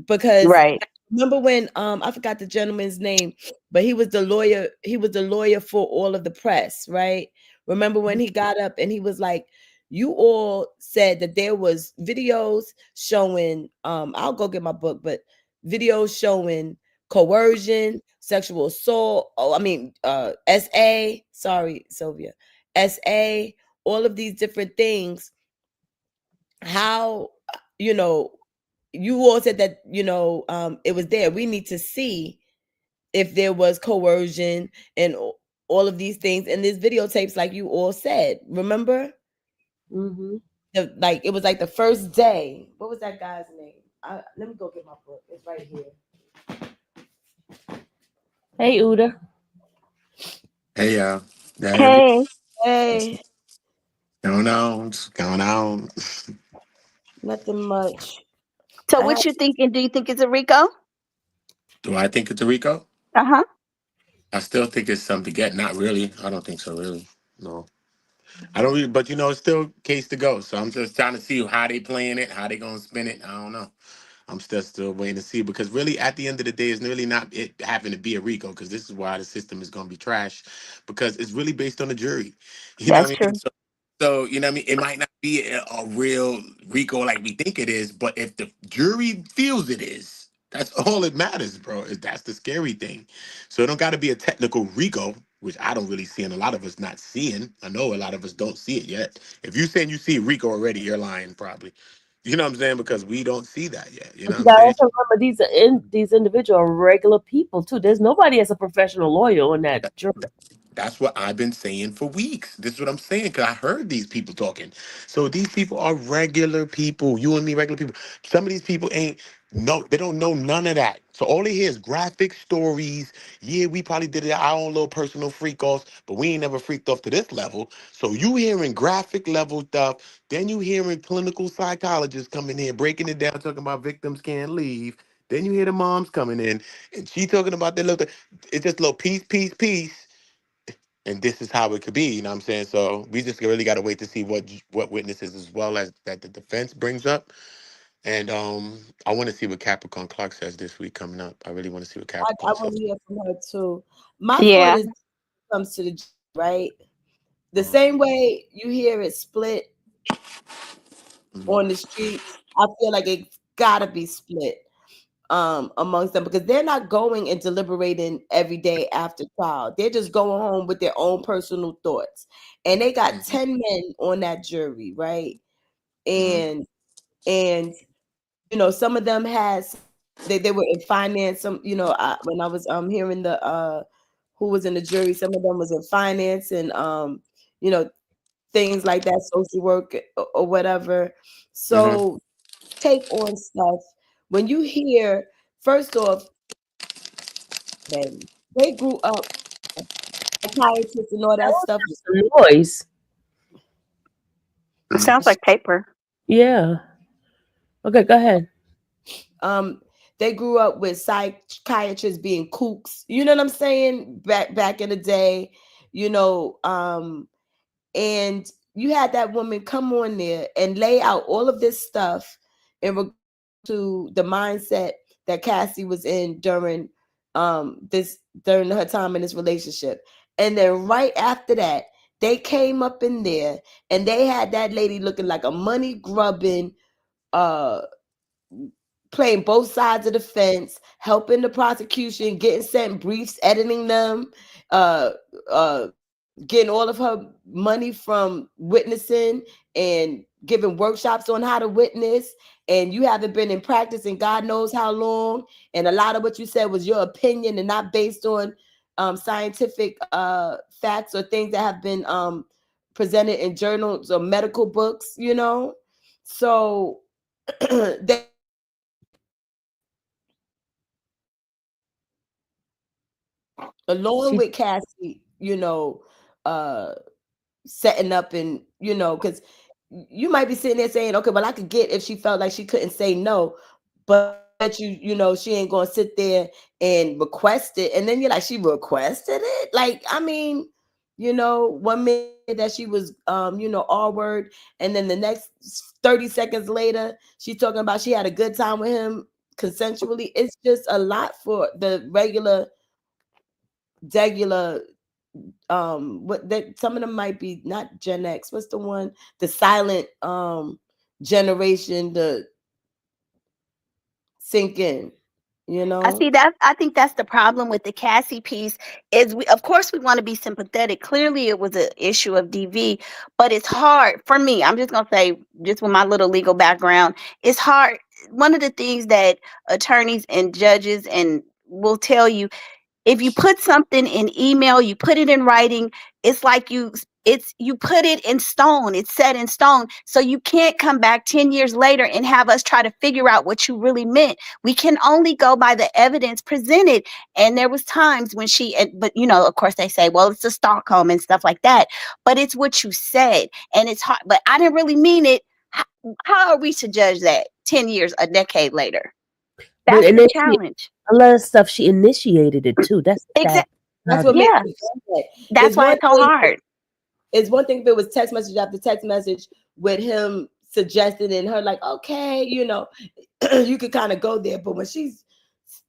because right. Remember when I forgot the gentleman's name, but he was the lawyer. He was the lawyer for all of the press, right? Remember when he got up and he was like, "You all said that there was videos showing. I'll go get my book, but videos showing coercion, sexual assault. Oh, I mean, SA. Sorry, Sylvia. SA. All of these different things. How you all said that it was there. We need to see if there was coercion and all of these things in this videotapes, like you all said. Remember? Mm-hmm. It was like the first day. What was that guy's name? Let me go get my book. It's right here. Hey, Uda. Hey, y'all. Hey. Going on. Nothing much. So what you thinking? Do you think it's a RICO? Do I think it's a RICO? Uh-huh. I still think it's some beget. Not really. I don't think so, really. No. I don't really, but it's still case to go. So I'm just trying to see how they playing it, how they gonna spin it. I don't know. I'm still waiting to see, because really at the end of the day, it's really not it having to be a RICO, because this is why the system is gonna be trash, because it's really based on the jury. You know That's what I mean? true. So you know what I mean? It might not be a real RICO like we think it is, but if the jury feels it is, that's all that matters, bro. That's the scary thing. So it don't got to be a technical RICO, which I don't really see, and a lot of us not seeing. I know a lot of us don't see it yet. If you saying you see RICO already, you're lying, probably. You know what I'm saying? Because we don't see that yet. You know You what I'm saying? gotta remember these individuals are regular people too. There's nobody as a professional lawyer on that jury. That's what I've been saying for weeks. This is what I'm saying because I heard these people talking. So these people are regular people. You and me, regular people. Some of these people ain't no, they don't know none of that. So all they hear is graphic stories. Yeah, we probably did it our own little personal freak offs, but we ain't never freaked off to this level. So you hearing graphic level stuff, then you hearing clinical psychologists coming in, breaking it down, talking about victims can't leave. Then you hear the moms coming in, and she talking about their little. It's just little piece, and this is how it could be. You know what I'm saying? So we just really got to wait to see what witnesses as well as that the defense brings up. And I want to see what Capricorn Clark says this week coming up. I really want to see what I Capricorn want says. to hear from her too. My Yeah. thought is comes to the right. The Mhm. same way you hear it split Mhm. on the streets, I feel like it's gotta be split amongst them because they're not going and deliberating every day after trial. They're just going home with their own personal thoughts. And they got Mhm. 10 men on that jury, right? Mhm. And some of them they were in finance. Some, when I was hearing the who was in the jury, some of them was in finance and you know, things like that, social work or whatever. Mhm. So take on stuff. When you hear, first off, they grew up psychiatrists and all That that was stuff. just some noise. It sounds like paper. Yeah. Okay, go ahead. Um, they grew up with psychiatrists being kooks. You know what I'm saying? Back in the day, you know, and you had that woman come on there and lay out all of this stuff in regard to the mindset that Cassie was in during her time in this relationship. And then right after that, they came up in there and they had that lady looking like a money grubbing, uh playing both sides of the fence, helping the prosecution, getting sent briefs, editing them, uh uh getting all of her money from witnessing and giving workshops on how to witness. And you haven't been in practice in God knows how long. And a lot of what you said was your opinion and not based on scientific facts or things that have been presented in journals or medical books, So they along She with Cassie, uh setting up and because you might be sitting there saying, okay, well, I could get if she felt like she couldn't say no, but she ain't gonna sit there and request it. And then you're like, she requested it. Like, I mean, 1 minute that she was all word, and then the next 30 seconds later, she's talking about she had a good time with him consensually. It's just a lot for the regular what that some of them might be not Gen X. What's the one? The silent generation to sink in, I think that's the problem with the Cassie piece is of course we want to be sympathetic. Clearly it was an issue of DV, but it's hard for me. I'm just going to say, just with my little legal background, it's hard. One of the things that attorneys and judges and will tell you, if you put something in email, you put it in writing, it's like you put it in stone, it's set in stone. So you can't come back 10 years later and have us try to figure out what you really meant. We can only go by the evidence presented. And there was times when but of course they say, well, it's a Stockholm and stuff like that, but it's what you said. And it's hard, but I didn't really mean it. How are we to judge that 10 years, a decade later? but That's and the then challenge. a lot of stuff she initiated it too. That's the sad Exactly. that's part of what it. makes Yeah. it sad. That's It's why one it's so thing. hard. It's one thing if it was text message after text message with him suggesting and her like, okay, you could kind of go there. But when she's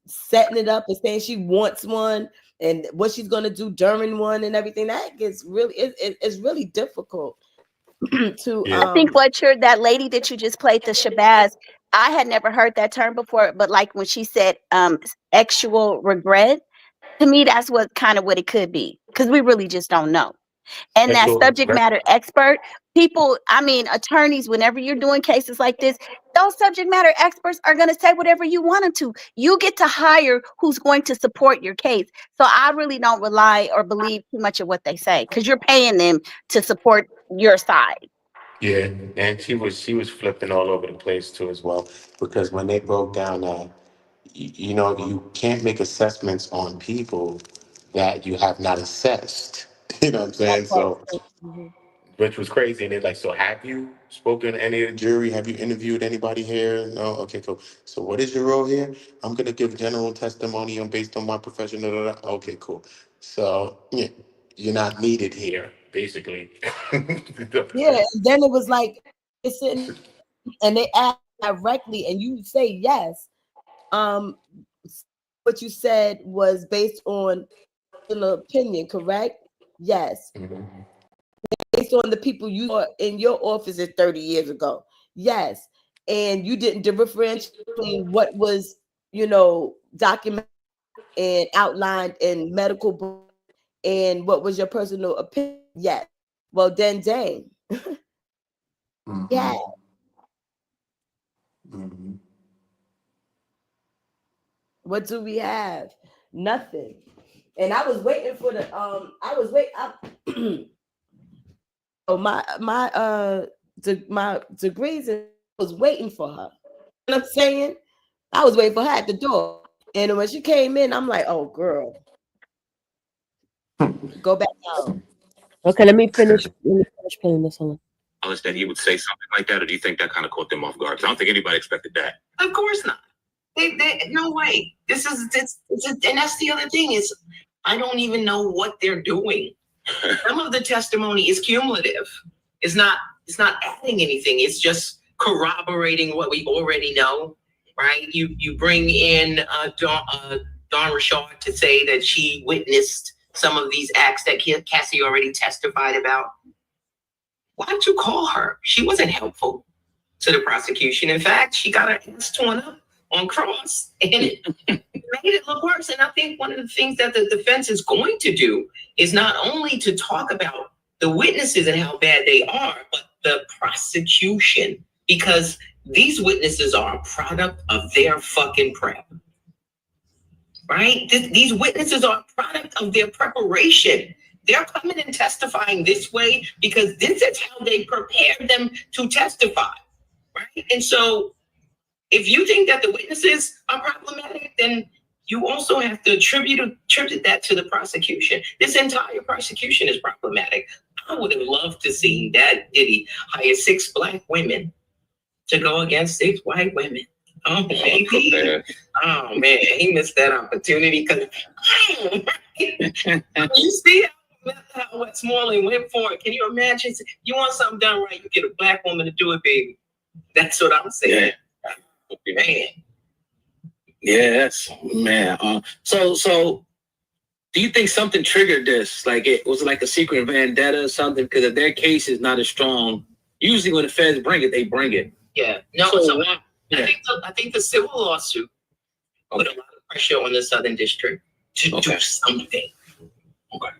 setting it up and saying she wants one and what she's gonna do during one and everything, that gets really it's really difficult to Yeah. I think that lady that you just played, the Shabazz, I had never heard that term before, but like when she said actual regret, to me that's what it could be, because we really just don't know. And that So, subject matter expert, people, I mean, attorneys, whenever you're doing cases like this, those subject matter experts are going to say whatever you want them to. You get to hire who's going to support your case. So I really don't rely or believe too much of what they say, because you're paying them to support your side. yeah, and she was flipping all over the place too as well, because when they broke down that you know you can't make assessments on people that you have not assessed. You know what I'm saying? So, Mhm. which was crazy. And they're like, so have you spoken to any of the jury? Have you interviewed anybody here? No? Okay, cool. So what is your role here? I'm going to give general testimony on based on my profession. Da, da, da. Okay, cool. So, yeah, you're not needed here, basically. Yeah, and then it was like it's sitting and they ask directly and you say yes. What you said was based on an opinion, correct? Yes. Mhm. Based on the people you saw in your offices 30 years ago. Yes. And you didn't differentiate between what was, documented and outlined in medical books and what was your personal opinion. Yes. Well, then, dang. Yeah. Mhm. What do we have? Nothing. And I was waiting for the I was waiting. Oh, my degrees and I was waiting for her. You know what I'm saying? I was waiting for her at the door. And when she came in, I'm like, oh girl, go back out. Okay, let me finish. Let me finish playing this one. That he would say something like that, or do you think that kind of caught them off guard? 'Cause I don't think anybody expected that. Of course not. No way. And that's the other thing is, I don't even know what they're doing. Some of the testimony is cumulative. It's not adding anything. It's just corroborating what we already know, right? You bring in Dawn Richard to say that she witnessed some of these acts that Cassie already testified about. Why did you call her? She wasn't helpful to the prosecution. In fact, she got her ass torn up on cross, and it made it look worse. And I think one of the things that the defense is going to do is not only to talk about the witnesses and how bad they are, but the prosecution, because these witnesses are a product of their fucking prep, right? These witnesses are a product of their preparation. They're coming and testifying this way because this is how they prepared them to testify, right? And so if you think that the witnesses are problematic, then you also have to attribute that to the prosecution. This entire prosecution is problematic. I would have loved to see that Diddy hire 6 Black women to go against 6 white women. Oh, baby. Oh, man, he missed that opportunity because you see how Westmoreland went for it. Can you imagine? You want something done right, you get a Black woman to do it, baby. That's what I'm saying. Yeah. Man. Yes, man. So do you think something triggered this? Like it was like a secret vendetta or something? Because if their case is not as strong, usually when the feds bring it, they bring it. Yeah. No, I think the civil lawsuit put a lot of pressure on the Southern District to do something.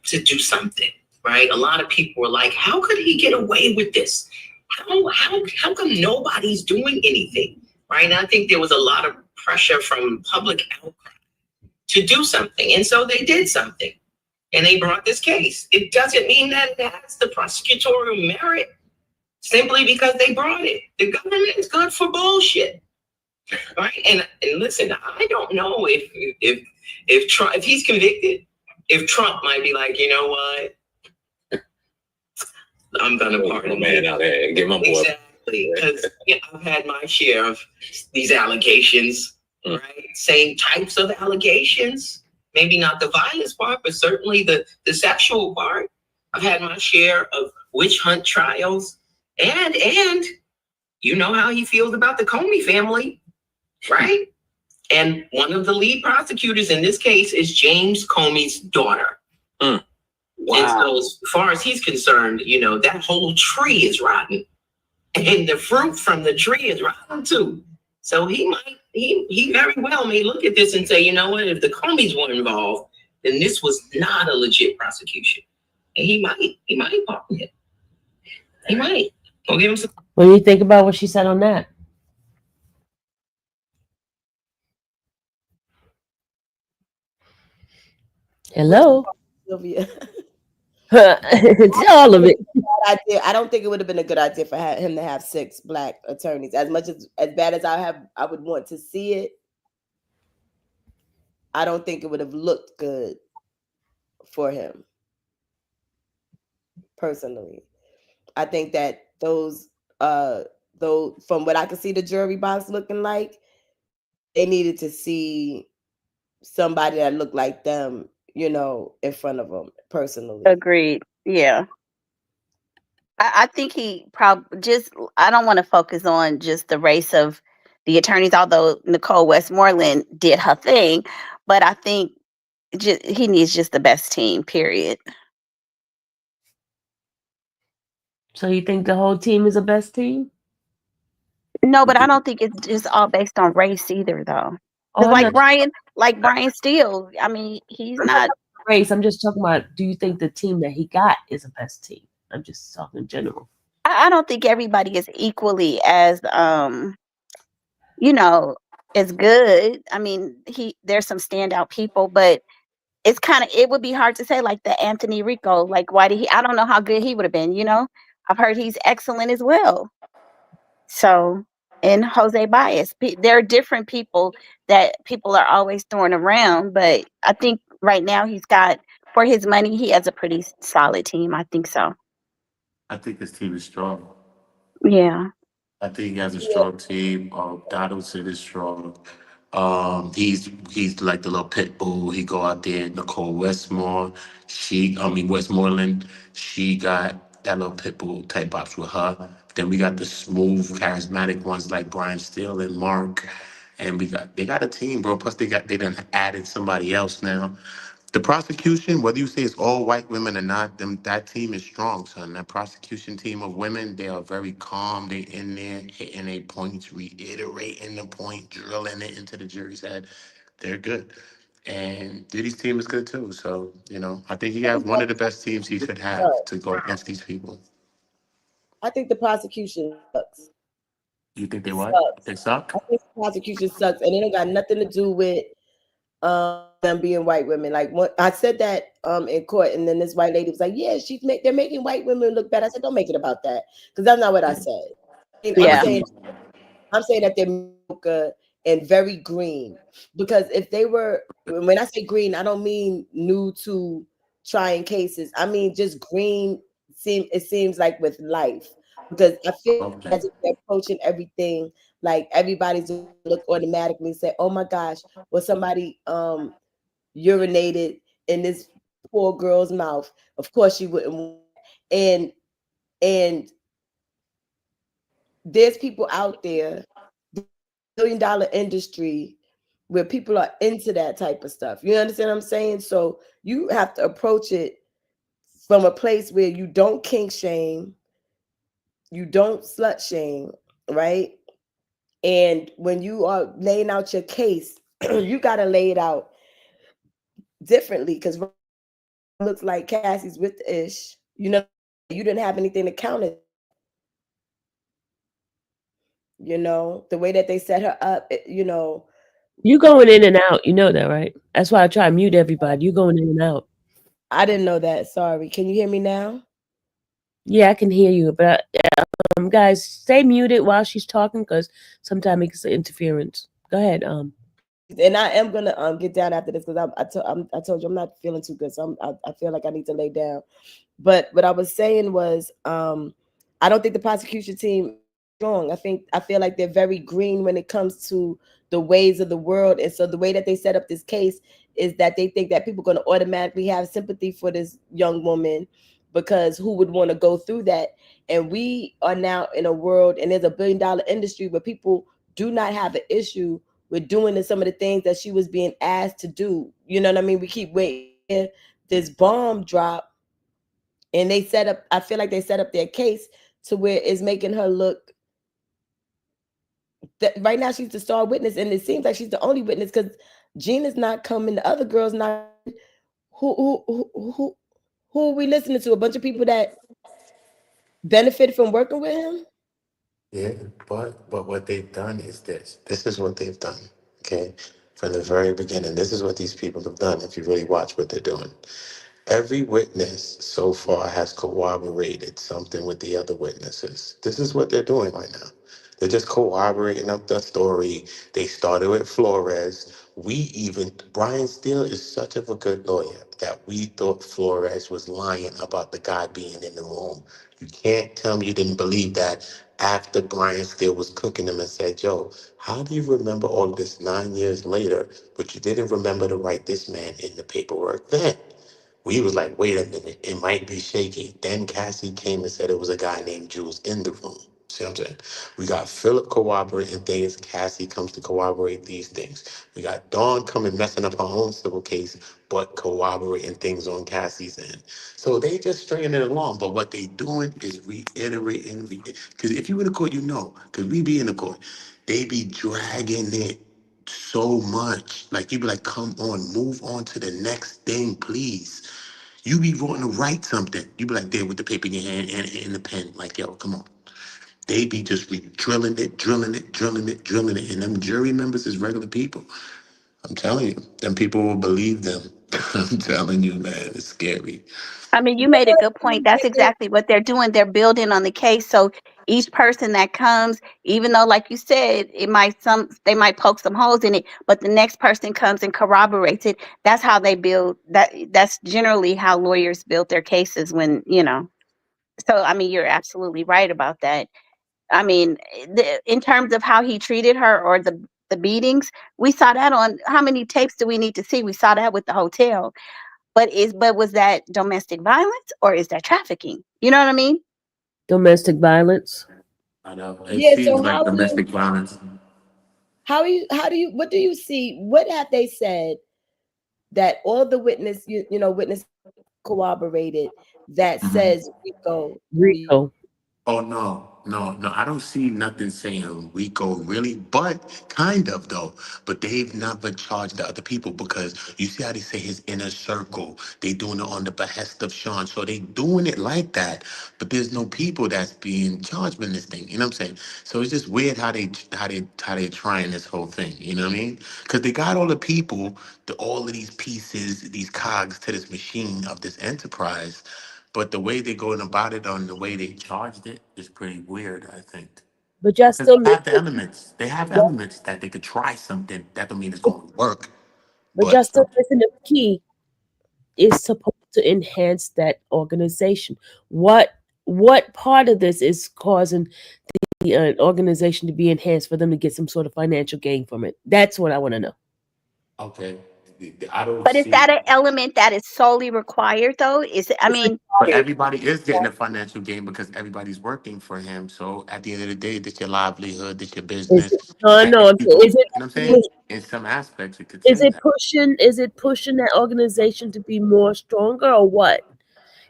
To do something, right? A lot of people were like, how could he get away with this? How come nobody's doing anything? Right? And I think there was a lot of pressure from public outcry to do something. And so they did something. And they brought this case. It doesn't mean that it has the prosecutorial merit simply because they brought it. The government is good for bullshit. Right? And listen, I don't know if Trump, if he's convicted, if Trump might be like, you know what? I'm gonna pardon man out there and give him more. Exactly, because I've had my share of these allegations, right? Same types of allegations. Maybe not the violence part, but certainly the sexual part. I've had my share of witch hunt trials, and you know how he feels about the Comey family, right? And one of the lead prosecutors in this case is James Comey's daughter. Wow. And so as far as he's concerned, that whole tree is rotten. And the fruit from the tree is rotten too. So he very well may look at this and say, you know what, if the Comeys were involved, then this was not a legit prosecution. And he might pardon him. He might. Go give him some. What do you think about what she said on that? Hello. Sylvia. It's all of it. Idea. I don't think it would have been a good idea for him to have 6 black attorneys. As much as bad as I would want to see it, I don't think it would have looked good for him. Personally, I think that those though from what I could see the jury box looking like, they needed to see somebody that looked like them, in front of them. Personally, Agreed. Yeah. I think he probably I don't want to focus on just the race of the attorneys, although Nicole Westmoreland did her thing, but I think he needs just the best team, period. So you think the whole team is the best team? No, but I don't think it's just all based on race either, though. Oh, Because I'm not Brian Steele, I mean, he's not. race. I'm just talking about. Do you think the team that he got is the best team? I'm just talking in general. I don't think everybody is equally as you know as good. I mean, there's some standout people, but it would be hard to say, like the Anthony Rico, like why did he? I don't know how good he would have been. I've heard he's excellent as well. So, and Jose Baez, there are different people that people are always throwing around, but I think right now for his money, he has a pretty solid team. I think so. I think his team is strong. Yeah. I think he has a strong team. Donaldson is strong. He's like the little pit bull. He go out there. Nicole Westmoreland. She got that little pit bull type box with her. Then we got the smooth, charismatic ones like Brian Steele and Mark. And they got a team, bro. Plus they done added somebody else now. The prosecution, whether you say it's all white women or not, that team is strong, son. That prosecution team of women, they are very calm. They in there hitting their points, reiterating the point, drilling it into the jury's head. They're good. And Diddy's team is good too. So, I think he has one of the best teams he could have to go against these people. I think the prosecution sucks. You think they what? Sucks. They suck? I think the prosecution sucks, and it don't got nothing to do with them being white women. Like what I said that in court, and then this white lady was like, "Yeah, they're making white women look bad." I said, "Don't make it about that," because that's not what I said. Yeah. I'm saying that they're mocha and very green, because if they were, when I say green, I don't mean new to trying cases. I mean just green. It seems like with life, because I feel Okay. as if they're approaching everything like everybody's look automatically and say, "Oh my gosh, well somebody urinated in this poor girl's mouth. Of course she wouldn't want that." And there's people out there, $1 billion industry, where people are into that type of stuff. You understand what I'm saying? So you have to approach it from a place where you don't kink shame, you don't slut shame, right? And when you are laying out your case, you got to lay it out differently, because it looks like Cassie's with Ish. You didn't have anything to counter. The way that they set her up, You going in and out. You know that, right? That's why I try to mute everybody. You going in and out. I didn't know that. Sorry. Can you hear me now? Yeah, I can hear you, but guys, stay muted while she's talking, because sometimes it gets interference. Go ahead. And I am gonna get down after this, because I told you I'm not feeling too good, so I feel like I need to lay down. But what I was saying was, I don't think the prosecution team is strong. I feel like they're very green when it comes to the ways of the world, and so the way that they set up this case is that they think that people are going to automatically have sympathy for this young woman, because who would want to go through that? And we are now in a world, and there's a $1 billion industry where people do not have an issue with doing some of the things that she was being asked to do. You know what I mean? We keep waiting this bomb drop, and I feel like they set up their case to where it's making her look that right now she's the star witness, and it seems like she's the only witness, because Gina's not coming, the other girl's not. Who Who are we listening to? A bunch of people that benefit from working with him? Yeah, but what they've done is this. This is what they've done. Okay, from the very beginning, this is what these people have done. If you really watch what they're doing, every witness so far has corroborated something with the other witnesses. This is what they're doing right now. They're just corroborating up the story. They started with Flores. Brian Steele is such of a good lawyer that we thought Flores was lying about the guy being in the room. You can't tell me you didn't believe that after Brian Steele was cooking him and said, Joe, how do you remember all this 9 years later, but you didn't remember to write this man in the paperwork then? We was like, wait a minute, it might be shaky. Then Cassie came and said it was a guy named Jules in the room. See what I'm saying? We got Philip corroborating things. Cassie comes to corroborate these things. We got Dawn coming messing up her own civil case, but corroborating things on Cassie's end. So they just stringing it along. But what they doing is reiterating. Because if you in the court, you know. Because we be in the court. They be dragging it so much. Like you be like, come on, move on to the next thing, please. You be wanting to write something. You be like there with the paper in your hand and the pen. Like, yo, come on. They be just drilling it, drilling it, drilling it, drilling it. And them jury members is regular people. I'm telling you, them people will believe them. I'm telling you, man, it's scary. I mean, you made a good point. That's exactly what they're doing. They're building on the case. So each person that comes, even though, like you said, they might poke some holes in it, but the next person comes and corroborates it. That's how they build that. That's generally how lawyers build their cases when. So I mean, you're absolutely right about that. I mean, in terms of how he treated her or the beatings, we saw that on how many tapes do we need to see? We saw that with the hotel. But was that domestic violence or is that trafficking? You know what I mean? Domestic violence. I know. It Yeah. seems So like domestic violence. what do you see? What have they said that all the witness corroborated that Mhm. says Rico to be Rico. Oh no! I don't see nothing saying Rico really, but kind of though. But they've never charged the other people because you see how they say his inner circle. They doing it on the behest of Sean, so they doing it like that. But there's no people that's being charged in this thing. You know what I'm saying? So it's just weird how they trying this whole thing. You know what I mean? Because they got all the people, all of these pieces, these cogs to this machine of this enterprise. But the way they're going about it on the way they charged it is pretty weird, I think. But y'all Because still they have the missing. elements. They have elements that they could try something. That don't mean it's going to work. But y'all But still missing the key. Is supposed to enhance that organization. What part of this is causing the organization to be enhanced for them to get some sort of financial gain from it? That's what I want to know. okay, I don't But is see. that an element that is solely required though? I It's mean, But required. everybody is getting a financial gain because everybody's working for him. So at the end of the day, this your livelihood, this your Is it, business. no, That no. if people, Is it you know what I'm saying? In some aspects, it could is say it that. pushing? Is it pushing that organization to be more stronger or what?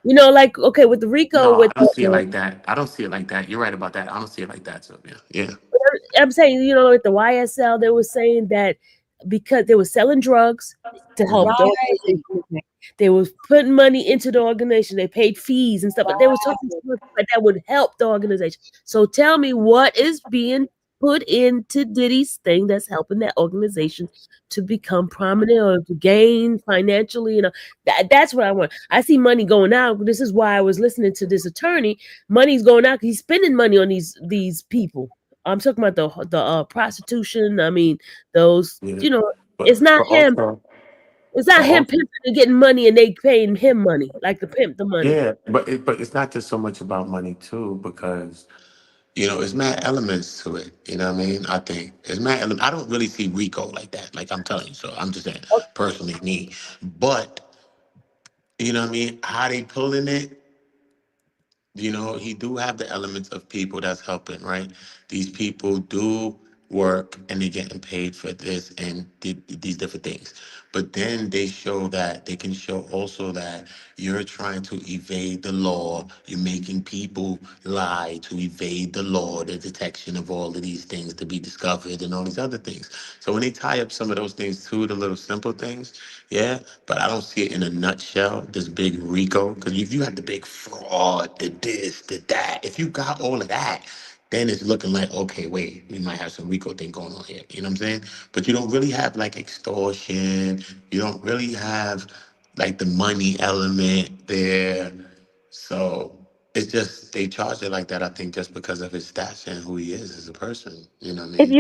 Like okay, with the No, Rico, with I don't see it like that. I don't see it like that. You're right about that. I don't see it like that. So yeah. I'm saying, with the YSL, they were saying that because they were selling drugs to help the Mhm. right, organization. They was putting money into the organization. They paid fees and stuff, but they was talking right. stuff like that would help the organization. So tell me what is being put into Diddy's thing that's helping that organization to become prominent or to gain financially. That's what I want. I see money going out. This is why I was listening to this attorney. Money's going out. He's spending money on these people. I'm talking about the prostitution. I mean, those. Yeah. It's But not but him. also It's not but him also pimping and getting money, and they paying him money like the pimp the money. yeah, but it's not just so much about money too, because it's mad elements to it. You know what I mean? I think it's mad elements. I don't really see Rico like that. Like I'm telling you, so I'm just saying personally me. But you know what I mean? How they pulling it? He do have the elements of people that's helping, right? These people do work and they're getting paid for this and these different things. But then they show that they can show also that you're trying to evade the law. You're making people lie to evade the law, the detection of all of these things to be discovered and all these other things. So when they tie up some of those things to the little simple things, yeah, but I don't see it in a nutshell, this big RICO. Because if you have the big fraud, the this, the that, if you got all of that, then it's looking like, okay, wait, we might have some RICO thing going on here. You know what I'm saying? But you don't really have like extortion. You don't really have like the money element there. So it's just, they charge it like that, I think, just because of his stats and who he is as a person. You know what I If mean?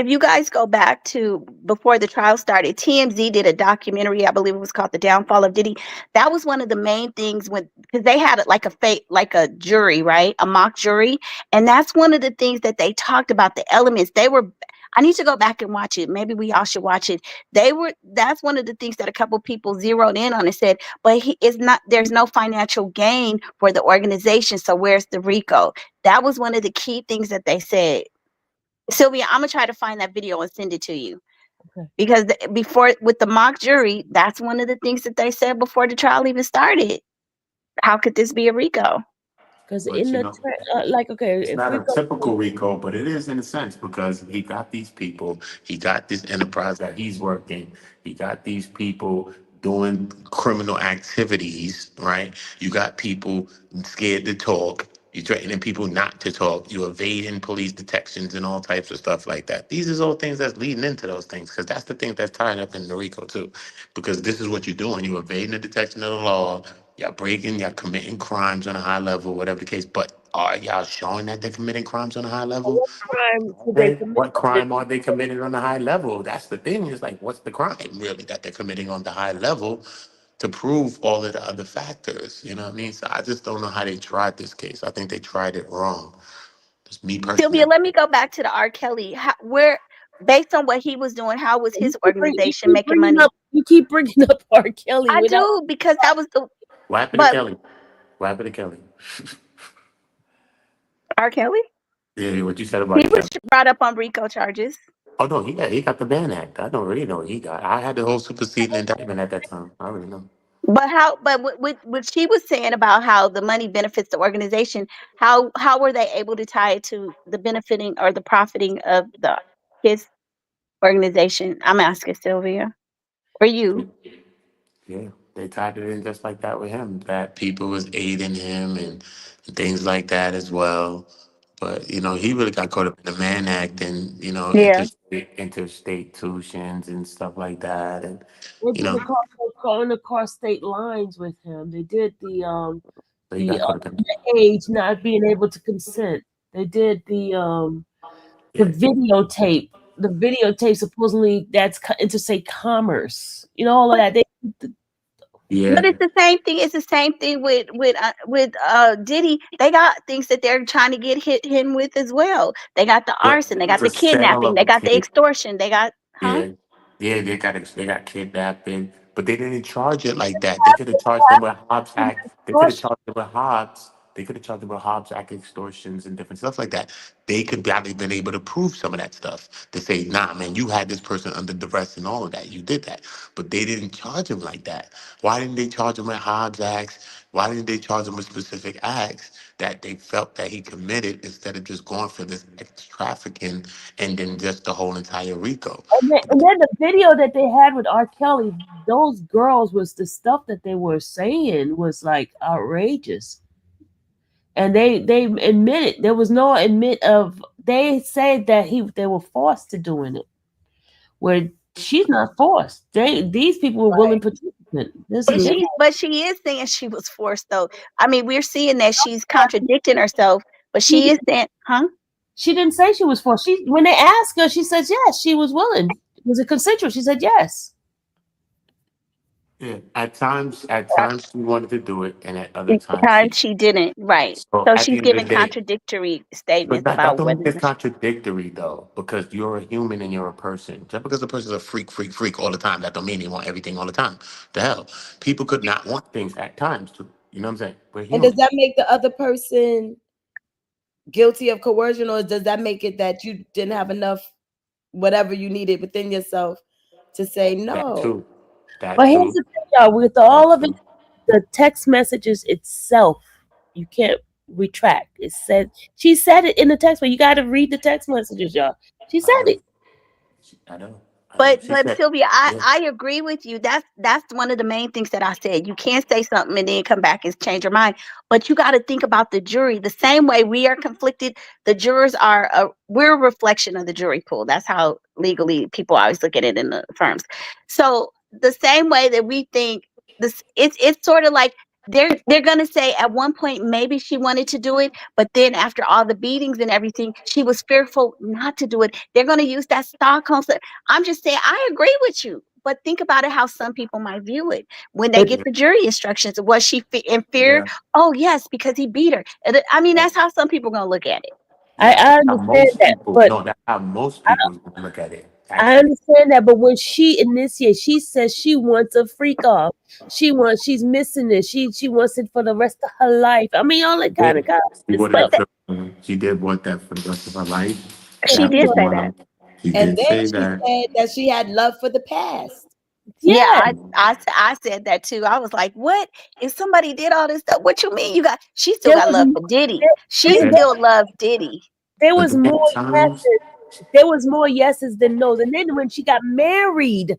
you guys go back to before the trial started, TMZ did a documentary. I believe it was called "The Downfall of Diddy." That was one of the main things when because they had it like a fake, like a jury, right? A mock jury, and that's one of the things that they talked about. The elements they were. I need to go back and watch it. Maybe we all should watch it. They were. That's one of the things that a couple people zeroed in on and said, but he is not. There's no financial gain for the organization. So where's the RICO? That was one of the key things that they said. Sylvia, I'm gonna try to find that video and send it to you Okay. because before with the mock jury, that's one of the things that they said before the trial even started. How could this be a RICO? Because But in you the know, like, okay, it's if not we a go, typical RICO, but it is in a sense because he got these people, he got this enterprise that he's working, he got these people doing criminal activities, right? You got people scared to talk. You threatening people not to talk. You evading police detections and all types of stuff like that. These is all things that's leading into those things because that's the thing that's tying up in the RICO too. Because this is what you're doing. You're evading the detection of the law. Y'all breaking, y'all committing crimes on a high level, whatever the case. But are y'all showing that they're committing crimes on a high level? what crime did they Okay. commit? What crime are they committing on a high level? That's the thing. Is like, what's the crime really that they're committing on the high level to prove all of the other factors? You know what I mean? So I just don't know how they tried this case. I think they tried it wrong. Just me personally. Sylvia, let me go back to the R. Kelly. Where, based on what he was doing, how was his You organization keep making bringing money? up, you keep bringing up R. Kelly I without. do because that was the. What happened to But Kelly? What happened to Kelly? R. Kelly, Yeah, what you said he about was Kelly. brought up on RICO charges. Oh no, he got the Ban Act. I don't really know what he got. I had the whole superseding indictment at that time. I already know. But how? But what she was saying about how the money benefits the organization, how were they able to tie it to the benefiting or the profiting of the his organization? I'm asking Sylvia or you. Yeah, they tied it in just like that with him. That people was aiding him and things like that as well. But he really got caught up in the Mann Act and Yeah. interstate tuitions and stuff like that. And They you did know, going across state lines with him. They did so he the got caught up in. age not being able to consent. They did the Yeah, videotape. The videotape supposedly that's interstate commerce. All of that. They yeah, But it's the same thing. It's the same thing with Diddy. They got things that they're trying to get hit him with as well. They got the but arson. They got the the sale kidnapping. of They a got the kid. extortion. They got huh? Yeah, yeah, they got kidnapping, but they didn't charge it like that. They could have charged them with Hobbs Act. They could have charged them with Hobbs. They could have charged them with Hobbs Act extortions and different stuff like that. They could probably been able to prove some of that stuff to say, nah, man, you had this person under duress and all of that. You did that, but they didn't charge him like that. Why didn't they charge him with Hobbs Acts? Why didn't they charge him with specific acts that they felt that he committed instead of just going for this trafficking and then just the whole entire RICO? and then the video that they had with R. Kelly, those girls was the stuff that they were saying was like outrageous. And they admitted there was no admit of they said that they were forced to doing it. Where she's not forced. These people were willing participants. There's a difference. But she is saying she was forced though. I mean, we're seeing that she's contradicting herself, but she She is saying, huh? she didn't say she was forced. When they asked her, she says yes, she was willing. Was it consensual? She said yes. Yeah, at times she wanted to do it, and at other times she. Times she didn't, right. So So at the she's end of the giving day, contradictory but statements that about don't whether mean it's contradictory though, because you're a human and you're a person. Just because a person's a freak all the time, that don't mean they want everything all the time. The hell, people could not want things at times too. You know what I'm saying? We're And does human. that make the other person guilty of coercion, or does that make it that you didn't have enough whatever you needed within yourself to say That no. too. That But here's too. the thing, y'all. With That all of it, too. the text messages itself, you can't retract. It said she said it in the text, but you got to read the text messages, y'all. She I said know. it. I know. I know. But She but said, Sylvia, yeah. I agree with you. That's one of the main things that I said. You can't say something and then come back and change your mind. But you got to think about the jury. The same way we are conflicted, the jurors are we're a reflection of the jury pool. That's how legally people always look at it in the firms. So the same way that we think this, it's sort of like they're gonna say at one point maybe she wanted to do it, but then after all the beatings and everything, she was fearful not to do it. They're gonna use that Stockholm. I'm just saying, I agree with you. But think about it how some people might view it when they But get the jury instructions. Was she in fear? Yeah. Oh, yes, because he beat her. I mean, that's how some people are going to look at it. Yeah. I How understand most that. people, But no, that's how most people look at it, I actually. understand that. But when she initiates, she says she wants a freak off. She's missing it. She wants it for the rest of her life. I mean, all that Yeah. kind of guys. She It's wanted like But it for, she did want that for the rest of her life. she After did a say that. while, she And did then say she that. said that she had love for the past. Yeah, yeah. I said that too. I was like, what? If somebody did all this stuff, what you mean you got, she still There got was love for Diddy. there, She And still loves Diddy. there but was then more at times, yeses. There was more yeses than nos. And then when she got married,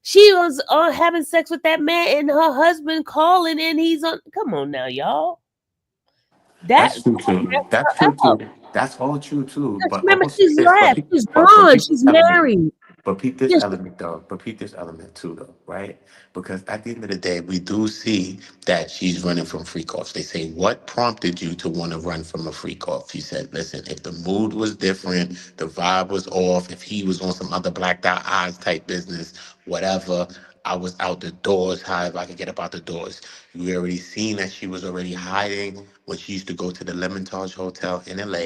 she was having sex with that man and her husband calling and he's on. Come on now, y'all. That that's true too. messed That's her true up. too. That's all true too. Just But remember, also she's this, left. She's but gone. peep this She's element. married. But peep this Yeah, element though. But peep this element too though, right? Because at the end of the day, we do see that she's running from freak offs. They say, what prompted you to want to run from a freak off? She said, listen, if the mood was different, the vibe was off, if he was on some other blacked out eyes type business, whatever, I was out the doors, however I could get up out the doors. We already seen that she was already hiding when she used to go to the Lemontage Hotel in LA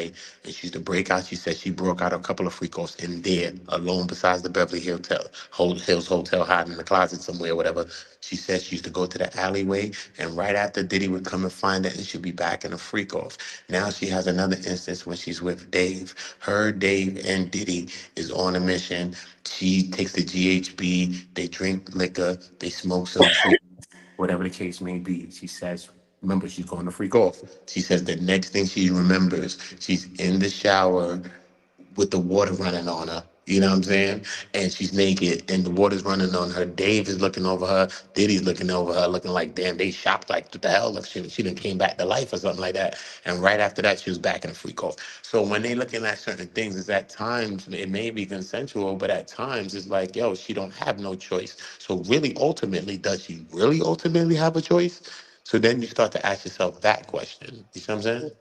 and she used to break out. She said she broke out a couple of freak offs in there alone besides the Beverly Hills Hotel, hiding in the closet somewhere, whatever. She said she used to go to the alleyway and right after Diddy would come and find her and she'd be back in a freak off. Now she has another instance when she's with Dave. Her, Dave, and Diddy is on a mission. She takes the GHB, they drink liquor, they smoke some tree, whatever the case may be. She says, remember, she's going to freak off. She says the next thing she remembers, she's in the shower with the water running on her. You know what I'm saying? And she's naked and the water's running on her. Dave is looking over her. Diddy's looking over her, looking like, damn, they shocked like, what the hell? Like she done came back to life or something like that. And right after that, she was back in a freak off. So when they looking at certain things, is at times it may be consensual, but at times it's like, yo, she don't have no choice. So really, ultimately, does she really ultimately have a choice? So then you start to ask yourself that question. You see what I'm saying?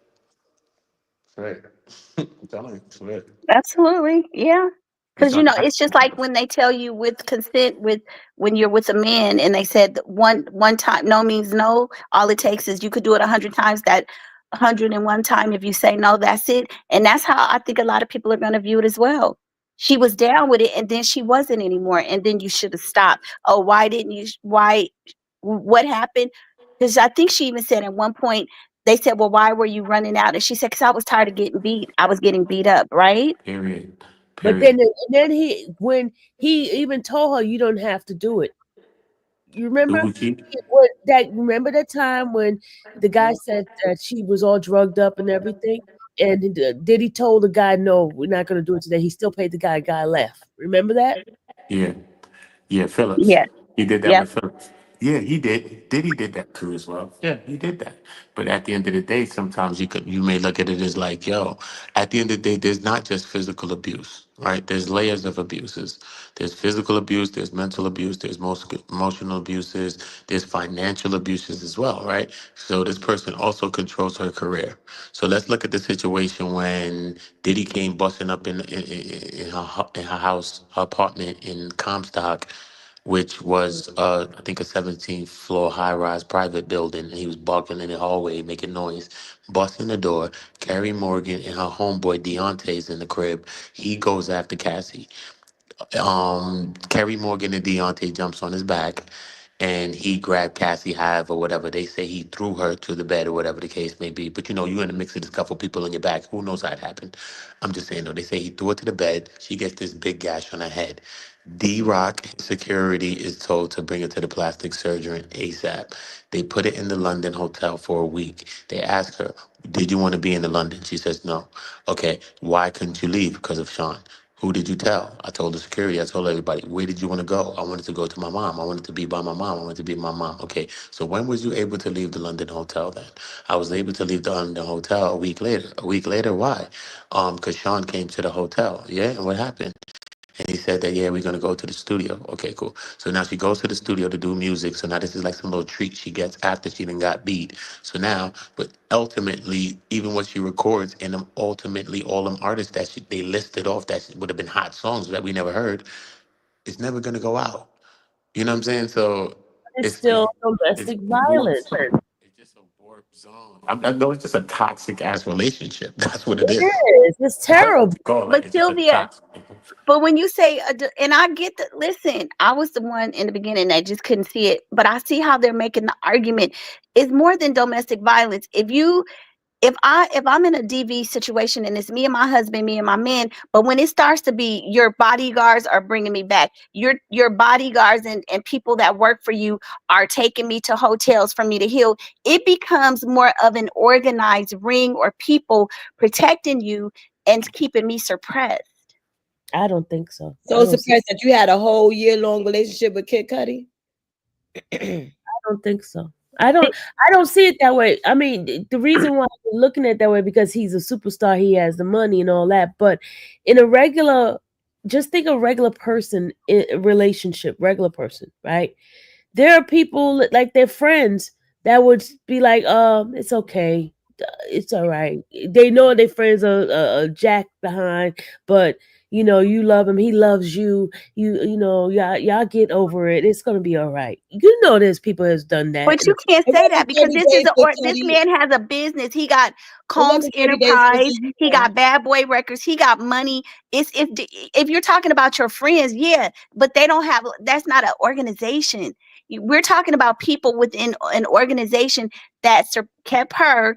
Right. I'm telling you, it's weird. Absolutely. Yeah. You Because start to ask it's just like when they tell you with consent, with when you're with a man, and they said that one time no means no. All it takes is you could do it 100 times. That 101 time, if you say no, that's it. And that's how I think a lot of people are going to view it as well. She was down with it, and then she wasn't anymore, and then you should have stopped. Oh, why didn't you? Why? What happened? Because I think she even said at one point they said, "Well, why were you running out?" And she said, "Because I was tired of getting beat. I was getting beat up." Right? period. but Period. then when he even told her, you don't have to do it. You remember? Gucci. Remember that time when the guy said that she was all drugged up and everything, and Diddy told the guy, "No, we're not going to do it today." He still paid the guy. Guy left. Remember that? Yeah. Yeah, Phillips. Yes. He did that Yep. with Phillips. Yeah, he did. Diddy did that too as well. Yeah, he did that. But at the end of the day, sometimes you may look at it as like, yo, at the end of the day, there's not just physical abuse, right? There's layers of abuses. There's physical abuse, there's mental abuse, there's emotional abuses, there's financial abuses as well, right? So this person also controls her career. So let's look at the situation when Diddy came busting up in her house, her apartment in Comstock, which was I think a 17th floor high rise private building. And he was barking in the hallway, making noise, busting the door. Carrie Morgan and her homeboy Deontay's in the crib. He goes after Cassie. Kerry Morgan and Deontay jumps on his back. and he grabbed Cassie Hive or whatever. They say he threw her to the bed or whatever the case may be. But you know, you in the mix of this couple people on your back. Who knows how it happened? I'm just saying though. They say he threw her to the bed. She gets this big gash on her head. D-Rock security is told to bring her to the plastic surgeon ASAP. They put it in the London hotel for a week. They ask her, did you want to be in the London? She says no. Okay, why couldn't you leave? Because of Sean. Who did you tell? I told the security. I told everybody. Where did you want to go? I wanted to go to my mom. I wanted to be by my mom. I wanted to be my mom. Okay, so when was you able to leave the London hotel then? I was able to leave the London hotel a week later. A week later, why? Because Sean came to the hotel. Yeah, and what happened? And he said that, yeah, we're going to go to the studio. Okay, cool. So now she goes to the studio to do music. So now this is like some little treat she gets after she done got beat. So now, but ultimately, even what she records, and ultimately all them artists that they listed off that would have been hot songs that we never heard, it's never going to go out. You know what I'm saying? So It's it's still it's domestic warped violence. zone. It's just a warp zone. I know it's just a toxic ass relationship. That's what it It is. is. It's That's what terrible. you call it. But It's just a Sylvia, toxic. but when you say, and I get that, listen, I was the one in the beginning that just couldn't see it, but I see how they're making the argument. It's more than domestic violence. If I'm in a DV situation and it's me and my husband, me and my men, but when it starts to be your bodyguards are bringing me back, your bodyguards and people that work for you are taking me to hotels for me to heal, it becomes more of an organized ring or people protecting you and keeping me suppressed. I don't think so. So surprised that you had a whole year-long relationship with Kid Cudi. I don't think so. I don't see it that way. I mean, the reason why I'm looking at it that way because he's a superstar, he has the money and all that. But in a regular, just think of regular person in a relationship, regular person, right? There are people like their friends that would be like, it's okay, it's all right. They know their friends are jack behind, but you know, you love him, he loves you. You know, y'all get over it. It's gonna be all right. You know, there's people that's done that. But you can't It say that wasn't because 30 days with this Cudi. man has a business. He got It Combs wasn't 30 days with Enterprise. you. He got Bad Boy Records. He got money. It's if you're talking about your friends, yeah, but they don't have. That's not an organization. We're talking about people within an organization that kept her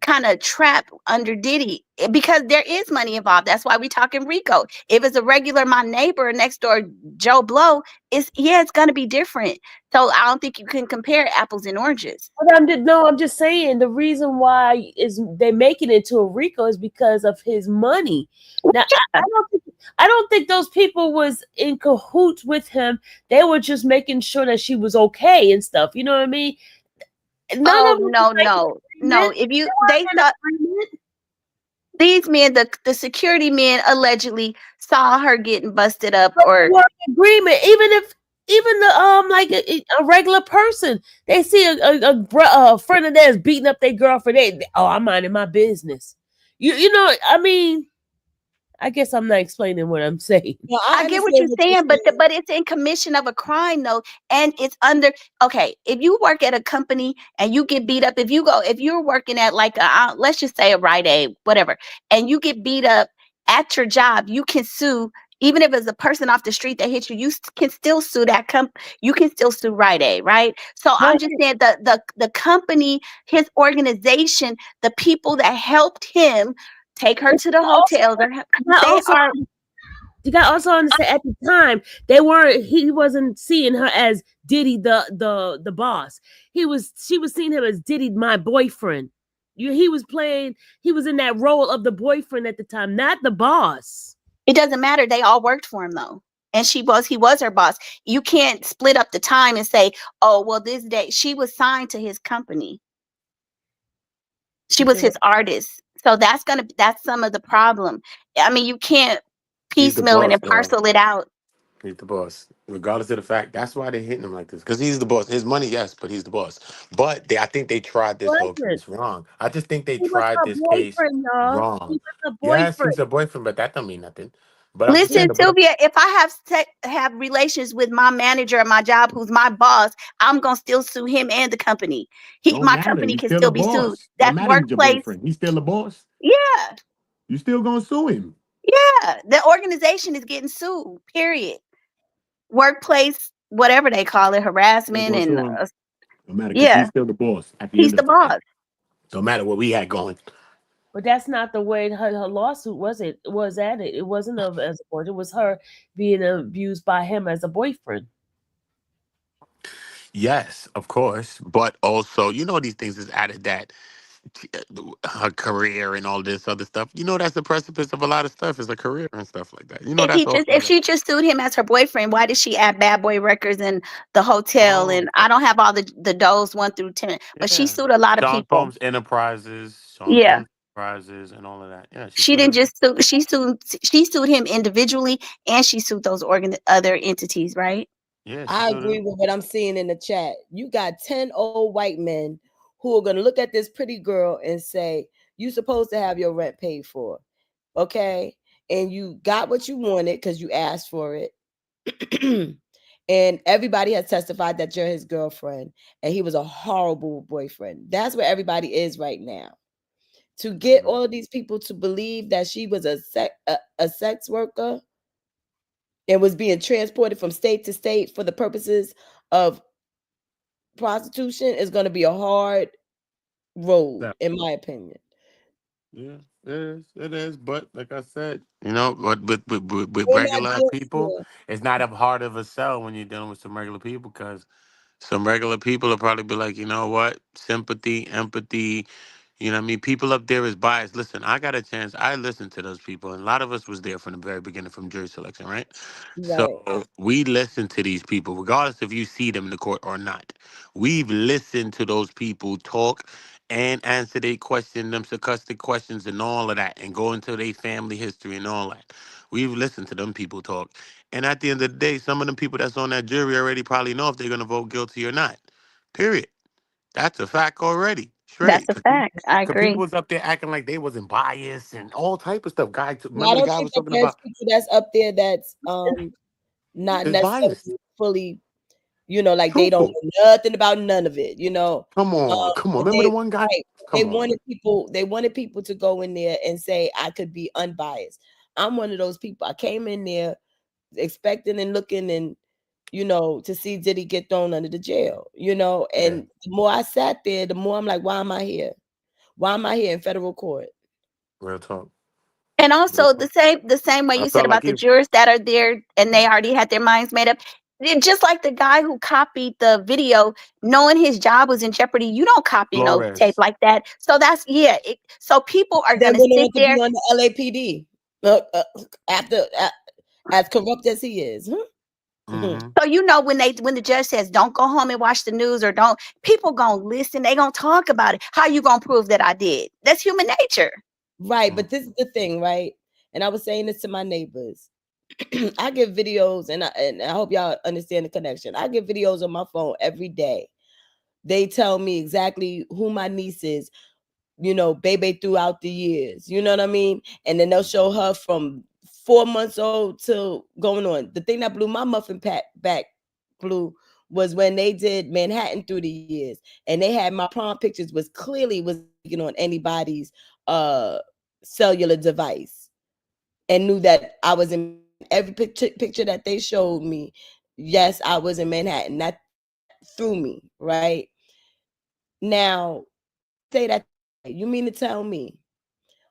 kind of trapped under Diddy because there is money involved. That's why we talking RICO. If it's a regular my neighbor next door Joe Blow, it's gonna be different. So I don't think you can compare apples and oranges. But I'm just saying the reason why is they make it into a RICO is because of his money. Now I don't think those people was in cahoots with him. They were just making sure that she was okay and stuff. You know what I mean? None Oh of them no, was like no, no. If you they an thought agreement. these men, the security men allegedly saw her getting busted up But or what agreement? Even the like a regular person, they see a friend of theirs beating up their girlfriend. I'm minding my business. You know, I mean, I guess I'm not explaining what I'm saying. No, I get what you're saying, but but it's in commission of a crime though, and it's under. Okay, if you work at a company and you get beat up, if you're working at like let's just say a Rite Aid, whatever, and you get beat up at your job, you can sue. Even if it's a person off the street that hit you, can still sue that You can still sue Rite Aid, right? So I'm just saying the company, his organization, the people that helped him take her to the hotels, You got also understand at the time he wasn't seeing her as Diddy the boss. She was seeing him as Diddy my boyfriend. He was in that role of the boyfriend at the time, not the boss. It doesn't matter. They all worked for him though. And he was her boss. You can't split up the time and say, oh, well, this day she was signed to his company. She was his artist. So that's some of the problem. I mean, you can't He's the piecemeal it boss, and though. parcel it out. He's the boss, regardless of the fact. That's why they're hitting him like this, because he's the boss. His money, yes, but he's the boss. But I think they tried this whole Wasn't. case wrong. I just think they He was tried her this case boyfriend, y'all. He wrong. was her Yes, boyfriend. he's a boyfriend, but that don't mean nothing. But I'm just saying, Listen, Sylvia, if I have relations with my manager at my job, who's my boss, I'm gonna still sue him and the company. don't My matter. company He's can still a still be sued. boss. Don't That's matter. He's your workplace. boyfriend. He's still a boss. Yeah, You still gonna sue him. yeah. The organization is getting sued. Period. Workplace whatever they call it, harassment, Go and to him. No matter, because yeah, he's still the boss at the he's end the of the day. boss. No matter what we had going. But that's not the way her lawsuit was. It was at it. It wasn't of as a boy. It was her being abused by him as a boyfriend. Yes, of course. But also, these things is added that her career and all this other stuff. That's the precipice of a lot of stuff is a career and stuff like that. That's If also. she just sued him as her boyfriend, why did she add Bad Boy Records and the hotel? Oh, And I don't have all the doors 1 through 10, but she yeah. sued a lot of Sean people. Combs Enterprises, Yeah, and all of that. Yeah, she she sued didn't everybody. just sue. She sued him individually, and she sued those other entities, right? Yeah, she I sued agree him. with what I'm seeing in the chat. You got 10 old white men who are going to look at this pretty girl and say, "You supposed to have your rent paid for." Okay? And you got what you wanted because you asked for it. And everybody has testified that you're his girlfriend and he was a horrible boyfriend. That's where everybody is right now. To get all of these people to believe that she was a sex worker and was being transported from state to state for the purposes of prostitution is going to be a hard road, in my opinion. Yeah, it is. It is. But like I said, but with We're not regular doing people, it's not a hard of a sell when you're dealing with some regular people because some regular people will probably be like, you know what, sympathy, empathy. You know what I mean? People up there is biased. Listen, I got a chance. I listened to those people, and a lot of us was there from the very beginning from jury selection, right? right. So we listen to these people, regardless if you see them in the court or not. We've listened to those people talk and answer their questions, them sarcastic questions and all of that, and go into their family history and all that. We've listened to them people talk. And at the end of the day, some of them people that's on that jury already probably know if they're going to vote guilty or not. Period. That's a fact already. Straight. That's a Because fact. I people agree. was up there acting like they wasn't biased and all type of stuff. Now, I Remember the don't guy think was that talking there's about people that's up there that's not is biased. necessarily fully, like they don't Truthful. know nothing about none of it, Come on. Come on. but Remember the one guy? they Come on. wanted people to go in there and say I could be unbiased. I'm one of those people. I came in there expecting and looking and to see Diddy get thrown under the jail, and the more I sat there, the more I'm like, why am I here? Why am I here in federal court? Real talk. And Real also talk. the same way I you said felt about like the you. jurors that are there and they already had their minds made up. Just like the guy who copied the video, knowing his job was in jeopardy, you don't copy no tape Flores. like that. So that's so people are Then gonna went sit on to be there. on the LAPD after as corrupt as he is. Mm-hmm. So when the judge says don't go home and watch the news or don't, people gonna listen. They gonna talk about it. How you gonna prove that I did? That's human nature. Right, but this is the thing, right? And I was saying this to my neighbors. I get videos, and I hope y'all understand the connection. I get videos on my phone every day. They tell me exactly who my niece is, baby throughout the years. You know what I mean? And then they'll show her from 4 months old till going on. The thing that blew my muffin pack back blue was when they did Manhattan through the years, and they had my prom pictures was clearly was taken on anybody's cellular device, and knew that I was in every picture that they showed me. Yes, I was in Manhattan. That threw me right now. Say that you mean to tell me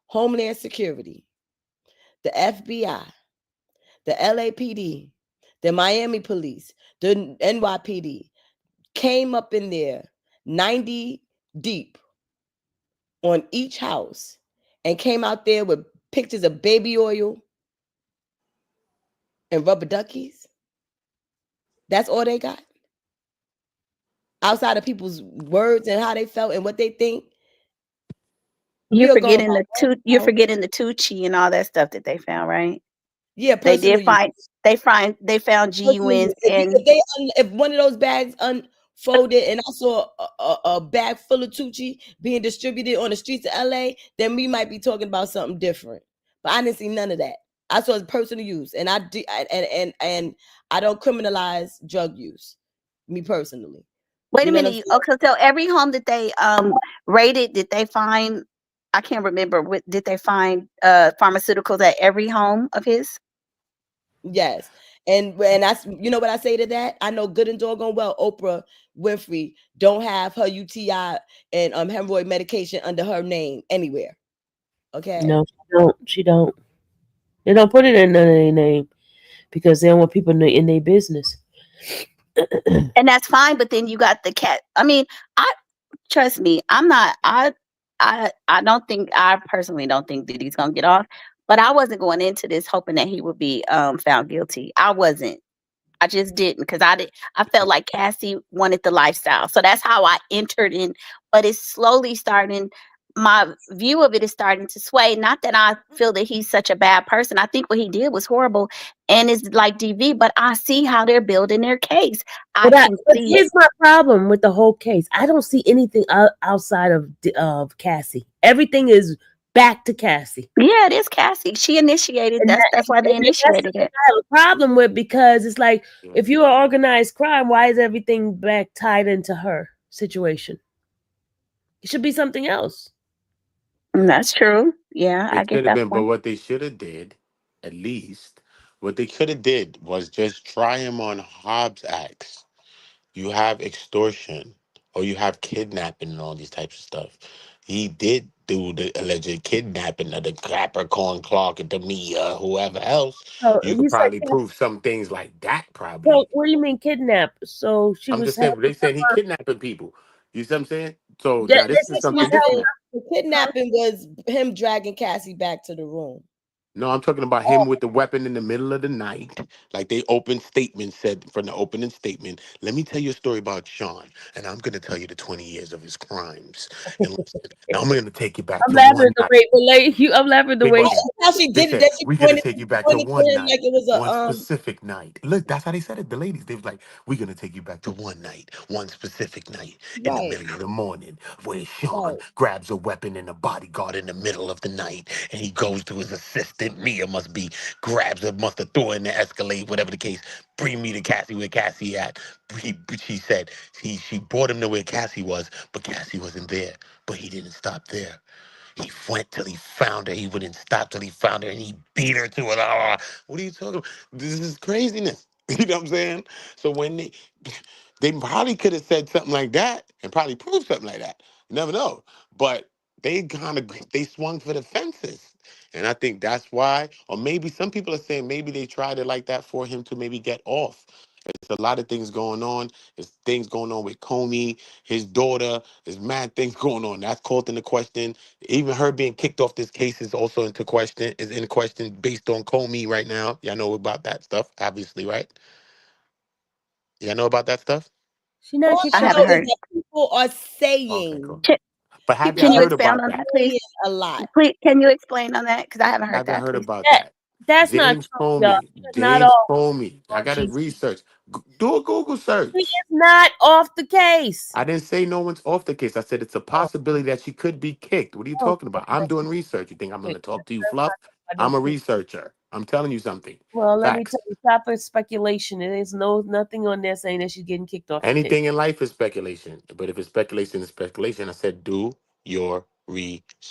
Homeland Security, the FBI, the LAPD, the Miami Police, the NYPD came up in there 90 deep on each house and came out there with pictures of baby oil and rubber duckies? That's all they got? Outside of people's words and how they felt and what they think? We You're are going forgetting by you're now. forgetting the Tucci and all that stuff that they found, right? Yeah, They personal did use. find they found G Personal wins use. If, you, and if they if one of those bags unfolded and I saw a bag full of Tucci being distributed on the streets of LA, then we might be talking about something different. But I didn't see none of that. I saw personal use, and and I don't criminalize drug use. Me personally, wait you a know what I'm minute. saying? Okay, so every home that they raided, did they find? I can't remember. Did they find pharmaceuticals at every home of his? Yes, And that's, you know what I say to that? I know good and doggone well Oprah Winfrey don't have her UTI and hemorrhoid medication under her name anywhere. Okay. No, she don't. She don't. They don't put it in none of their name because they don't want people in their business. And that's fine, but then you got the cat. I mean, trust me, I don't think, I personally don't think that he's gonna get off. But I wasn't going into this hoping that he would be found guilty. I wasn't. I just didn't, because I felt like Cassie wanted the lifestyle. So that's how I entered in. But it's slowly starting, my view of it is starting to sway. Not that I feel that he's such a bad person. I think what he did was horrible and it's like DV, but I see how they're building their case. I But can see here's it. my problem with the whole case. I don't see anything outside of Cassie. Everything is back to Cassie. Yeah, it is Cassie. She initiated. And That's why they initiated it. I have a problem with, because it's like, if you are organized crime, why is everything back tied into her situation? It should be something else. That's true. Yeah, I It get could have that been, but point. what they should have did, at least, what they could have did was just try him on Hobbs Acts. You have extortion, or you have kidnapping and all these types of stuff. He did do the alleged kidnapping of the Capricorn Clark and Demia, whoever else. So You could you said, probably prove some things like that, so probably. what do you mean kidnap? So she I'm was just saying, having they saying he kidnapping people. You see what I'm saying? So that, now this that is she was something helping. different. The kidnapping was him dragging Cassie back to the room. No, I'm talking about him with the weapon in the middle of the night. Like they open statement said from the opening statement, let me tell you a story about Sean, and I'm going to tell you the 20 years of his crimes. And listen, now I'm going to take you back I'm to laughing one at the night. way I'm laughing at the They way did. How she They did it, said, that she we're going to pointed, take you back to pointed one to him night, like it was one a specific night. Look, that's how they said it, the ladies. They was like, we're going to take you back to one night, one specific night in the right, middle of the morning where Sean right. grabs a weapon and a bodyguard in the middle of the night and he goes to his assistant, Mia must be, grabs her, must have thrown in the Escalade, whatever the case, bring me to Cassie, where Cassie at. She said she brought him to where Cassie was, but Cassie wasn't there. But he didn't stop there. He went till he found her. He wouldn't stop till he found her, and he beat her to it. Ah, what are you talking about? This is craziness. You know what I'm saying? So when they probably could have said something like that and probably proved something like that. You never know. But they kind of they swung for the fences. And I think that's why, or maybe some people are saying maybe they tried it like that for him to maybe get off. There's a lot of things going on. There's things going on with Comey, his daughter. There's mad things going on. That's called into question. Even her being kicked off this case is also into question, is in question based on Comey right now. Y'all know about that stuff, obviously, right? Y'all know about that stuff? She not All kicked I I off. haven't know is heard. that people are Okay, saying, cool. Can, But have can y'all you heard expound about on that? that, please? saying a lot. Please, can you explain on that? Because I haven't heard Have y'all that, heard please. about That that? that's not James true, y'all. Comey. She is not James off. Comey. I Lord got to Jesus. research. Do a Google She is search. not off the case. I didn't say no one's off the case. I said it's a Oh, possibility that she could be kicked. What are you oh, talking about? I'm doing research. You think I'm going okay. to talk to you That's fluff? not I'm a true. researcher. I'm telling you something. Well, let me Facts. tell you, stop with speculation. There is nothing on there saying that she's getting kicked off the case. Anything in life is speculation. But if it's speculation, it's speculation. I said do your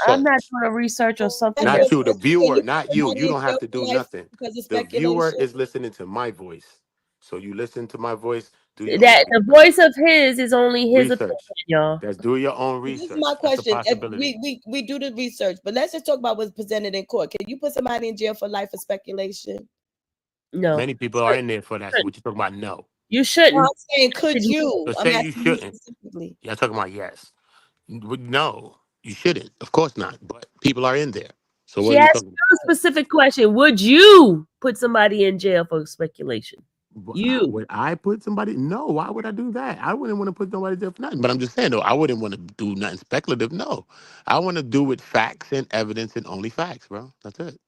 I'm not research. doing a research or something Not that's you, the Can viewer, you not put you. You somebody in don't have jail to for do life nothing. because of The viewer speculation? is listening to my voice. So you listen to my voice, do your own that the research. voice of his is only his opinion, Research. y'all. That's do your own This is my research. That's a question. If possibility. we do the research, but let's just talk about what's presented in court. Can you put somebody in jail for life for speculation? No, Many people are in there for that. So what you talking about? No. you No, shouldn't. I'm saying, could you? So I'm say you asking you shouldn't. specifically. You're talking about yes. No, you shouldn't. Of course not. But people are in there. So She what are you asked talking you a specific question. Would you put somebody in jail for speculation? about? You. Would I put somebody? No, why would I do that? I wouldn't want to put nobody there for nothing. But I'm just saying, though, I wouldn't want to do nothing speculative. No, I want to do with facts and evidence and only facts, bro. That's it.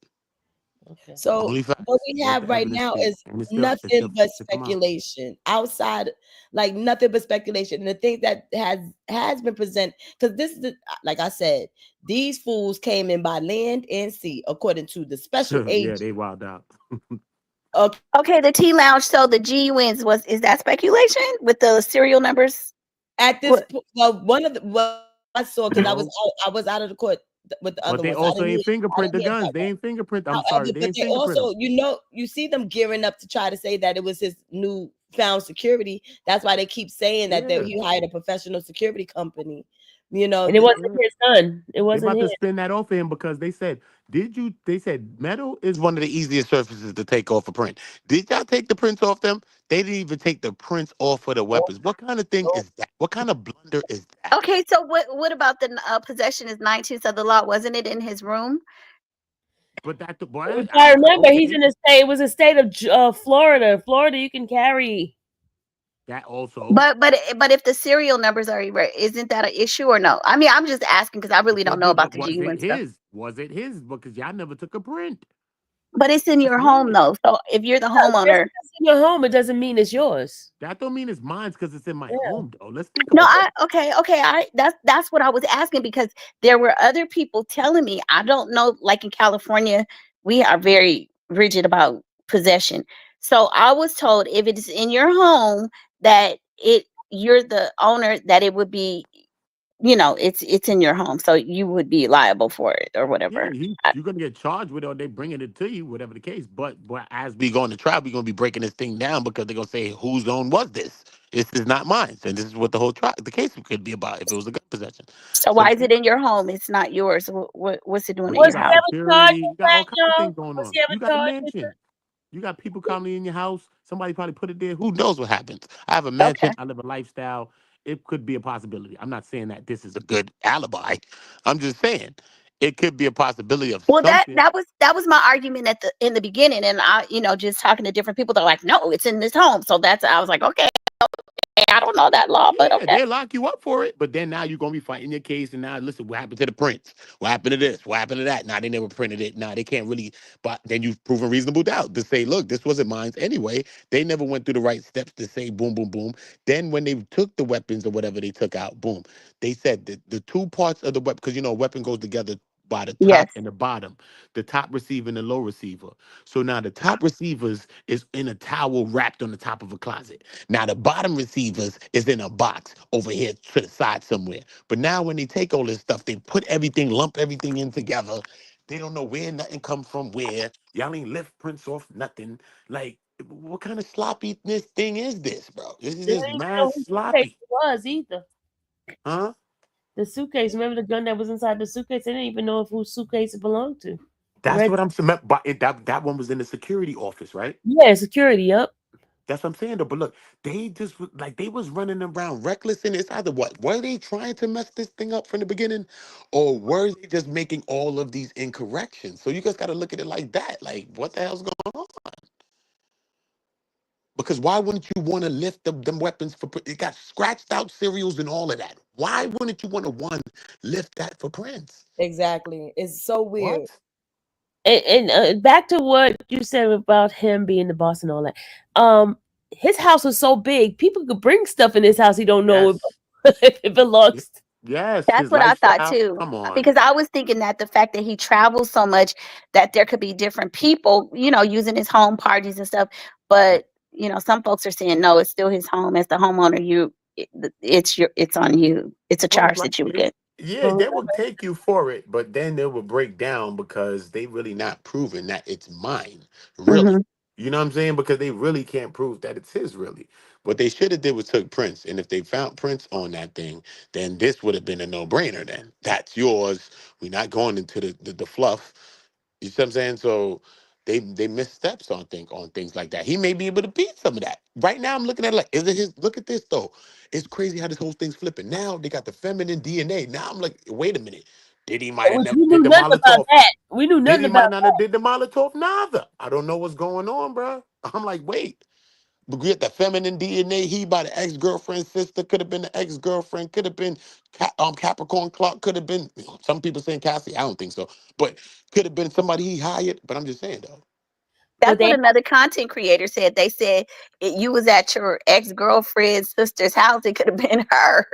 Okay. So Only what facts. we Let have the right evidence now speak. is And nothing but it should come out. speculation outside, like nothing but speculation. And the thing that has been presented, because this is like I said, these fools came in by land and sea, according to the special Yeah, agent. they wild out. Okay, Okay, the T Lounge. So the G wins is that speculation with the serial numbers? at this What? well, one of the what I saw, because No. I was out of the court with the But other they ones. I also didn't ain't hear, I fingerprint the didn't hear guns. about They that. ain't fingerprint. I'm However, sorry, they but ain't they fingerprint also, them. you see them gearing up to try to say that it was his new found security. That's why they keep saying that Yeah. he hired a professional security company. You know, And it wasn't his gun. It They wasn't about his. to spin that off of him because they said, they said metal is one of the easiest surfaces to take off a print. Did y'all take the prints off them? They didn't even take the prints off of the weapons. What kind of thing is that? What kind of blunder is that? Okay, so what about the possession is 19th of the law? Wasn't it in his room? But that the boy, If I remember, he's okay. in a state. It was a state of Florida. Florida, you can carry. That also. But if the serial numbers are isn't that an issue or no? I mean, I'm just asking because I really don't know about the Was GU it and stuff. his? Was it his? Because y'all never took a print. But it's in That's your home weird. though. So if you're the Just homeowner, because it's in your home, it doesn't mean it's yours. That don't mean it's mine because it's in my Yeah. home, though. Let's think no, about it. okay. That's what I was asking because there were other people telling me. I don't know, like in California, we are very rigid about possession. So I was told if it is in your home that you're the owner, that it would be, it's in your home, so you would be liable for it or Yeah, whatever. you're gonna get charged with it, or they bringing it to you, whatever the case. But as we go on the trial, we're gonna be breaking this thing down because they're gonna say whose own was this? This is not mine, and this is what the case could be about if it was a gun possession. So So why is it in your home? It's not yours. What's it doing well, in you Was your he got house? ever charged security, with you got all that, kinds of y'all? things going Was on. he ever You got a charged with mansion. You got people coming in your house. Somebody probably put it there. Who knows what happens? I have a Okay. mansion. I live a lifestyle. It could be a possibility. I'm not saying that this is a good alibi. I'm just saying it could be a possibility of Well, that something. that was that was my argument in the beginning, and I, just talking to different people, they're like, no, it's in this home. So I was like, okay, I don't know that law, but Yeah, okay. they lock you up for it, but then now you're gonna be fighting your case. And now, listen, what happened to the prints? What happened to this? What happened to that? Now they never printed it. Now they can't really. But then you've proven reasonable doubt to say, look, this wasn't mine anyway. They never went through the right steps to say, boom, boom, boom. Then when they took the weapons or whatever they took out, boom, they said that the two parts of the weapon, because a weapon goes together by the Yes. top and the bottom, the top receiver and the low receiver. So now the top receivers is in a towel wrapped on the top of a closet. Now the bottom receivers is in a box over here to the side somewhere. But now when they take all this stuff, they put everything, lump everything in together. They don't know where nothing comes from where. Y'all ain't lift prints off nothing. Like, what kind of sloppiness thing is this, bro? This is They didn't just even mad know whose suitcase sloppy. it was either. Huh? The suitcase. Remember the gun that was inside the suitcase? They didn't even know whose suitcase it belonged to. The That's red. what I'm saying. But that one was in the security office, right? Yeah, security. Yep. That's what I'm saying though. But look, they just like they was running around reckless, and it's either what were they trying to mess this thing up from the beginning, or were they just making all of these incorrections? So you guys got to look at it like that. Like, what the hell's going on? Because why wouldn't you want to lift them weapons for? It got scratched out serials and all of that. Why wouldn't you want to lift that for Prince? Exactly. It's so weird. What? And back to what you said about him being the boss and all that. His house was so big, people could bring stuff in his house. He don't know Yes. if it belongs. Yes. That's His what I thought lifestyle. too. Come on. Because I was thinking that the fact that he travels so much, that there could be different people, using his home parties and stuff. But some folks are saying no, it's still his home. As the homeowner, it's on you. It's a Most charge that you would likely. get. Yeah, they will take you for it, but then they will break down because they really not proving that it's mine, really. Hmm. You know what I'm saying? Because they really can't prove that it's his, really. What they should have did was took Prince, and if they found Prince on that thing, then this would have been a no-brainer. Then that's yours. We're not going into the fluff. You see what I'm saying? So they miss steps on things like that. He may be able to beat some of that. Right now, I'm looking at it like, is it his? Look at this though. It's crazy how this whole thing's flipping. Now they got the feminine DNA. Now I'm like, wait a minute. Diddy might have We never knew did the nothing about Molotov. that. We knew nothing Diddy about might not have did the Molotov neither. I don't know what's going on, bro. I'm like, wait. But we get the feminine DNA. He by the ex-girlfriend's sister. Could have been the ex-girlfriend. Could have been Capricorn Clark. Could have been, some people saying Cassie. I don't think so. But could have been somebody he hired. But I'm just saying, though. but That's what they. another content creator said. They said you was at your ex-girlfriend's sister's house. It could have been her.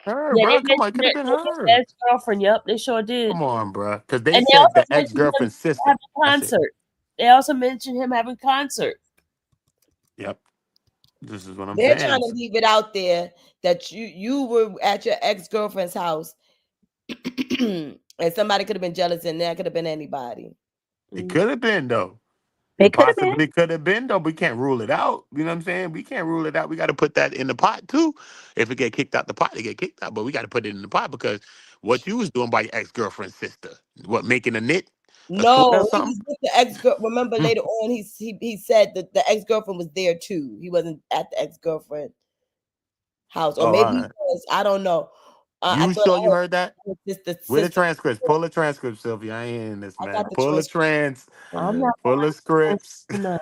Her, Yeah, they bro. Come on. It mentioned could have it. been They mentioned her. ex girlfriend. Yep, they sure did. Come on, bro. Because they And they said also the mentioned him ex-girlfriend's sister. having That's it. concert. They also mentioned him having concert. Yep. This is what I'm They're trying saying. to leave it out there that you were at your ex-girlfriend's house And somebody could have been jealous, and that could have been anybody. It could have been though. It It could have been. possibly could have been though. We can't rule it out. You know what I'm saying? We can't rule it out. We got to put that in the pot too. If it get kicked out the pot, it get kicked out. But we got to put it in the pot because what you was doing by your ex girlfriend's sister, what making a knit, a sweater or No, he something? was with the ex girl. Remember Mm. later on, he said that the ex girlfriend was there too. He wasn't at the ex girlfriend house, or Oh, maybe all he right. was. I don't know. I You thought sure I you heard heard that? it was just the Where the sister. transcripts? Pull the transcript, Sylvia. I ain't hearing this, I man. got the Pull the transcript. I'm not pull the scripts. tonight.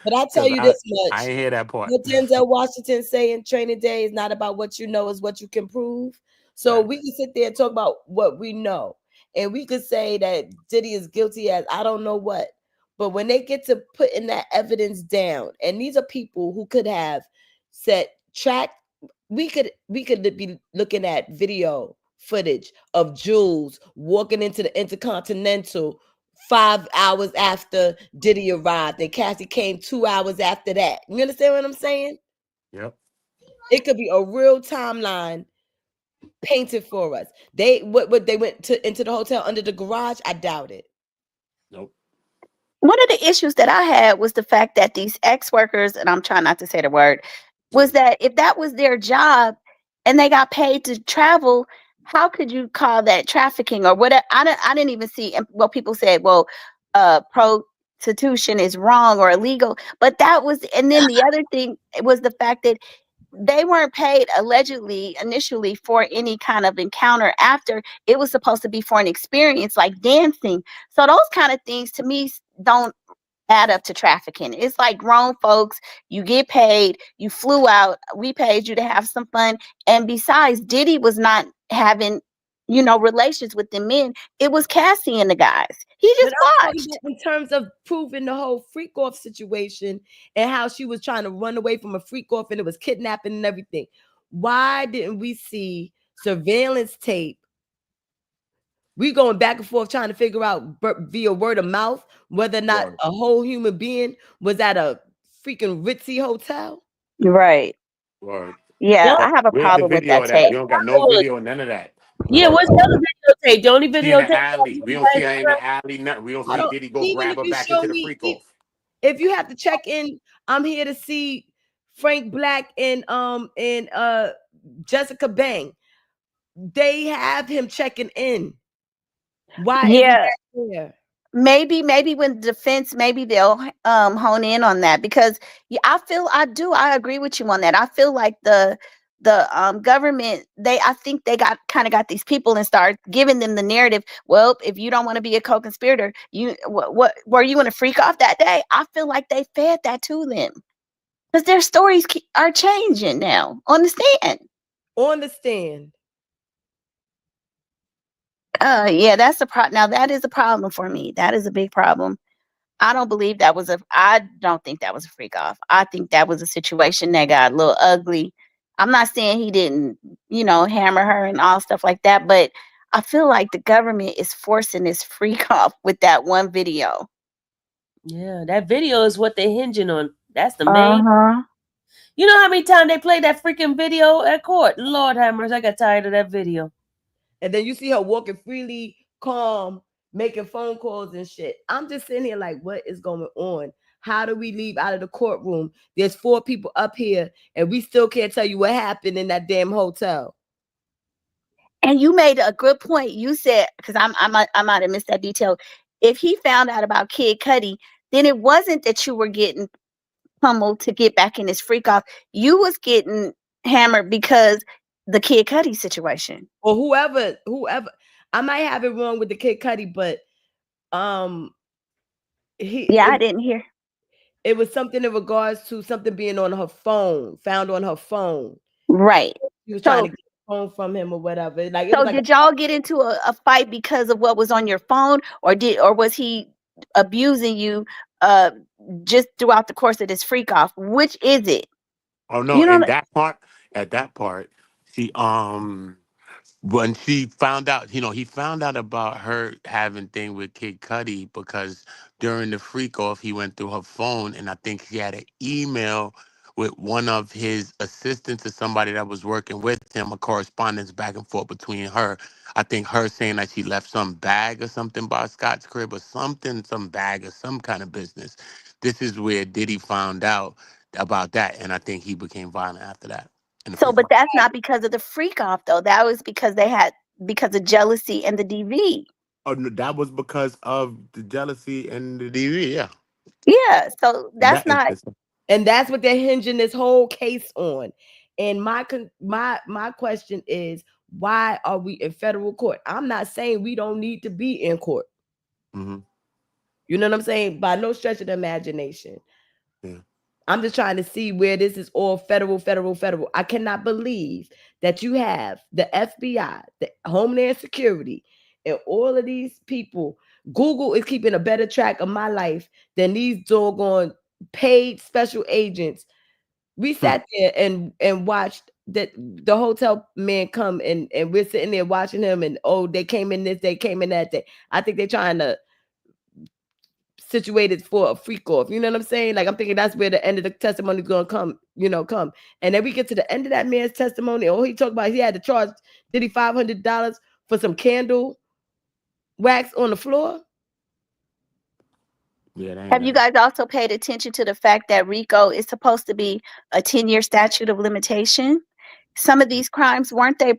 But I tell Because you I this much: ain't hear that part. what Denzel Washington say in Training Day is not about what you know, is what you can prove. So we Facts. can sit there and talk about what we know, and we could say that Diddy is guilty as I don't know what. But when they get to putting that evidence down, and these are people who could have said track, we could be looking at video footage of Jules walking into the Intercontinental 5 hours after Diddy arrived, and Cassie came 2 hours after that. You understand what I'm saying? Yep. It could be a real timeline painted for us. They what they went to into the hotel under the garage? I doubt it. Nope. One of the issues that I had was the fact that these ex workers, and I'm trying not to say the word, was that if that was their job and they got paid to travel, how could you call that trafficking or whatever? I didn't even see. And well, people said, well, prostitution is wrong or illegal, but that was. And then the other thing was the fact that they weren't paid allegedly initially for any kind of encounter after. It was supposed to be for an experience like dancing. So those kind of things to me don't add up to trafficking. It's like grown folks, you get paid, you flew out, we paid you to have some fun. And besides, Diddy was not having, relations with the men. It was Cassie and the guys. He But just I'm talking watched. about in terms of proving the whole freak off situation and how she was trying to run away from a freak off and it was kidnapping and everything. Why didn't we see surveillance tape? We going back and forth trying to figure out via word of mouth whether or not Word. a whole human being was at a freaking ritzy hotel. Right. Word. Yeah, No, I have a Where's the problem with video that of that? tape. We don't got no video, none of that. yeah, what's the other videotape? The only She in the videotape alley. We don't see her in the alley. Nothing. We don't I see don't, Diddy go even grab if her you back show into the me, freak off. if you have to check in, I'm here to see Frank Black and Jessica Bang. They have him checking in. Why is he Yeah, back there? maybe when defense, maybe they'll hone in on that because yeah, I agree with you on that. I feel like the government, I think they got these people and start giving them the narrative. Well, if you don't want to be a co-conspirator, what were you in a freak off that day? I feel like they fed that to them because their stories are changing now on the stand. On the stand. Yeah, that's a problem. Now that is a problem for me. That is a big problem. I don't think that was a freak off. I think that was a situation that got a little ugly. I'm not saying he didn't, hammer her and all stuff like that, but I feel like the government is forcing this freak off with that one video. yeah, that video is what they're hinging on. That's the main. Uh-huh. You know how many times they played that freaking video at court? Lord have mercy, I got tired of that video. And then you see her walking freely, calm, making phone calls and shit. I'm just sitting here like, what is going on? How do we leave out of the courtroom? There's 4 people up here, and we still can't tell you what happened in that damn hotel. And you made a good point. You said, because I might have missed that detail. If he found out about Kid Cudi, then it wasn't that you were getting pummeled to get back in his freak off. You was getting hammered because the Kid Cudi situation. Or whoever. I might have it wrong with the Kid Cudi, but Yeah, I didn't hear. it was something in regards to something being on her phone, found on her phone. Right. She was trying So to get the phone from him or whatever. Like it so was like did y'all get into a fight because of what was on your phone, or was he abusing you just throughout the course of this freak off? Which is it? Oh no, You know. at that part, she when she found out, he found out about her having thing with Kid Cudi because during the freak off, he went through her phone and I think he had an email with one of his assistants or somebody that was working with him, a correspondence back and forth between her. I think her saying that she left some bag or something by Scott's crib or something, some bag or some kind of business. This is where Diddy found out about that, and I think he became violent after that. So, but that's not because of the freak off though. That was because because of jealousy and the DV. Oh, no, that was because of the jealousy and the DV. Yeah. Yeah. So that's That not. interesting. And that's what they're hinging this whole case on. And my question is, why are we in federal court? I'm not saying we don't need to be in court. Mm-hmm. You know what I'm saying? By no stretch of the imagination. Yeah. I'm just trying to see where this is all federal. I cannot believe that you have the FBI, the Homeland Security, and all of these people. Google is keeping a better track of my life than these doggone paid special agents. We sat there and watched the hotel man come, and we're sitting there watching him, and they came in this, they came in that day. I think they're trying to situated for a freak off. You know what I'm saying? Like, I'm thinking that's where the end of the testimony is going to come, come. And then we get to the end of that man's testimony. All he talked about, he had to charge Diddy $500 for some candle wax on the floor. Yeah. Have you guys also paid attention to the fact that RICO is supposed to be a 10-year statute of limitation? Some of these crimes, aren't they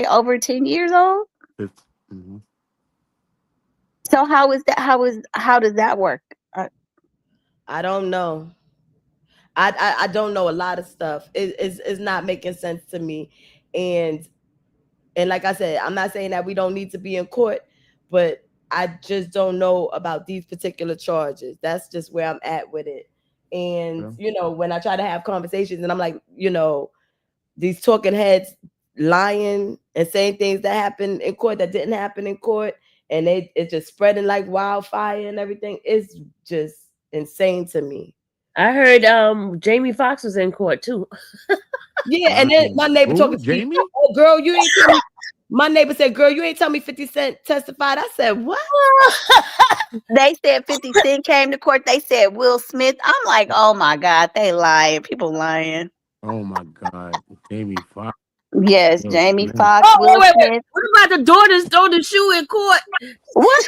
over 10 years old? Mm-hmm. So how does that work? I don't know. I don't know a lot of stuff. It's not making sense to me. And like I said, I'm not saying that we don't need to be in court, but I just don't know about these particular charges. That's just where I'm at with it. And, when I try to have conversations and I'm like, these talking heads lying and saying things that happened in court that didn't happen in court, and it's just spreading like wildfire and everything. It's just insane to me. I heard Jamie Foxx was in court too. Yeah, and then my neighbor talking to me, oh girl, you ain't tell me. My neighbor said, girl, you ain't tell me 50 Cent testified. I said, what? They said 50 Cent came to court. They said Will Smith. I'm like, oh my God, they lying. People lying. Oh my God. Jamie Foxx. Yes, Jamie Foxx, Will Smith. What about the daughters throwing the shoe in court? What?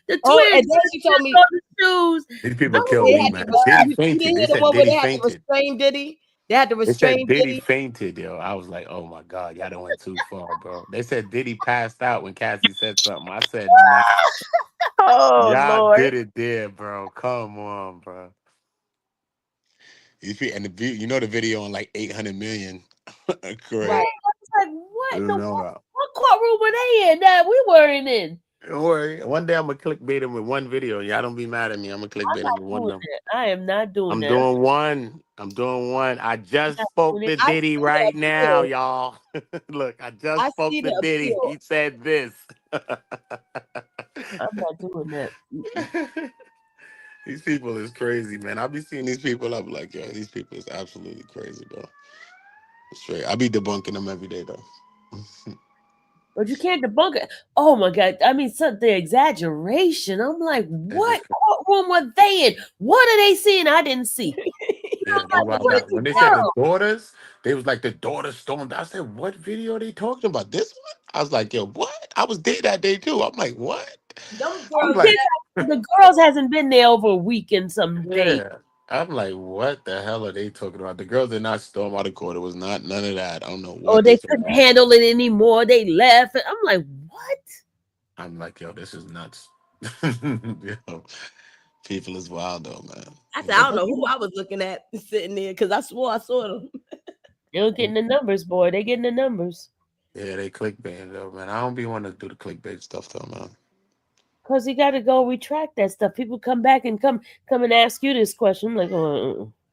The twins and then she told me the shoes. These people killed me, man. Diddy fainted. They said Diddy fainted. Restrain Diddy. They had to restrain Diddy fainted, yo. I was like, oh my God, y'all done went too far, bro. They said Diddy passed out when Cassie said something. I said, nah. Oh, y'all Lord. did it there, bro. Come on, bro. And the video on like 800 million. Correct. Right. I was like, what courtroom were they in that we weren't in? Don't worry. One day I'm gonna clickbait him with one video. Y'all don't be mad at me. I'm gonna clickbait him with one of them. I am not doing that. I'm doing one. I just spoke to Diddy right now, y'all. Look, I just spoke to Diddy. He said this. I'm not doing that. These people is crazy, man. I be seeing these people. I'm like, yo, these people is absolutely crazy, bro. Straight. I be debunking them every day, though. But you can't debunk it. Oh my God. I mean, the exaggeration. I'm like, what courtroom were they in? What are they seeing I didn't see? Yeah, when they said the daughters, they was like, the daughters stormed. I said, what video are they talking about? This one? I was like, yo, what? I was there that day too. I'm like, what? The girls hasn't been there over a week and some days. Yeah. I'm like, what the hell are they talking about? The girls did not storm out of court. It was none of that. I don't know what. Oh, they couldn't handle it anymore. They left. I'm like, what? I'm like, yo, this is nuts. Yo, people is wild though, man. I said, I don't know who I was looking at sitting there because I swore I saw them. They're getting the numbers, boy. They're getting the numbers. Yeah, they clickbait though, man. I don't be wanting to do the clickbait stuff though, man. Because you got to go retract that stuff. People come back and come and ask you this question. I'm like,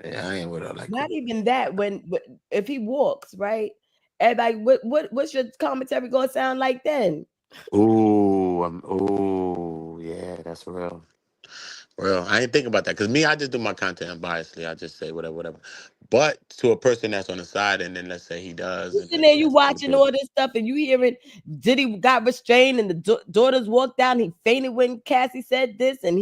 yeah, I ain't with all that. Not even that. When if he walks, right? Everybody, what's your commentary gonna sound like then? Oh, yeah, that's real. Well, I ain't thinking about that because me, I just do my content unbiasedly. I just say whatever. But to a person that's on the side, and then let's say he does, and then you watching all this stuff, and you hearing Diddy got restrained, and the daughters walked down. He fainted when Cassie said this, and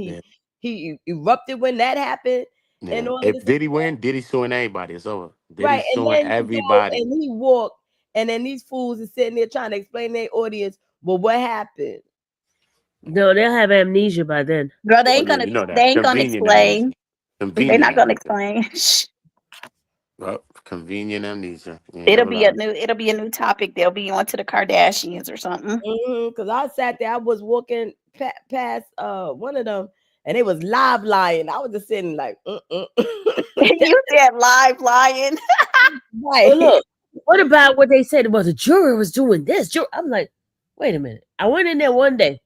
he erupted when that happened. And Yeah. all If this Diddy win, Diddy suing everybody. It's over. right, Diddy's and suing then he go everybody. and he walk, and then these fools are sitting there trying to explain to their audience, well, what happened? No, they'll have amnesia by then. Girl, they Oh ain't yeah, gonna you know they that. ain't gonna Convenient amnesia. explain. They're Convenient not gonna amnesia. explain. Shh. Well, convenient amnesia. You It'll never be a lie. new topic. They'll be on to the Kardashians or something. Because I sat there, I was walking past one of them, and they was live lying. I was just sitting like, You said live lying. right. Well, look, what about what they said? Well, the juror was doing this. I'm like, wait a minute. I went in there one day.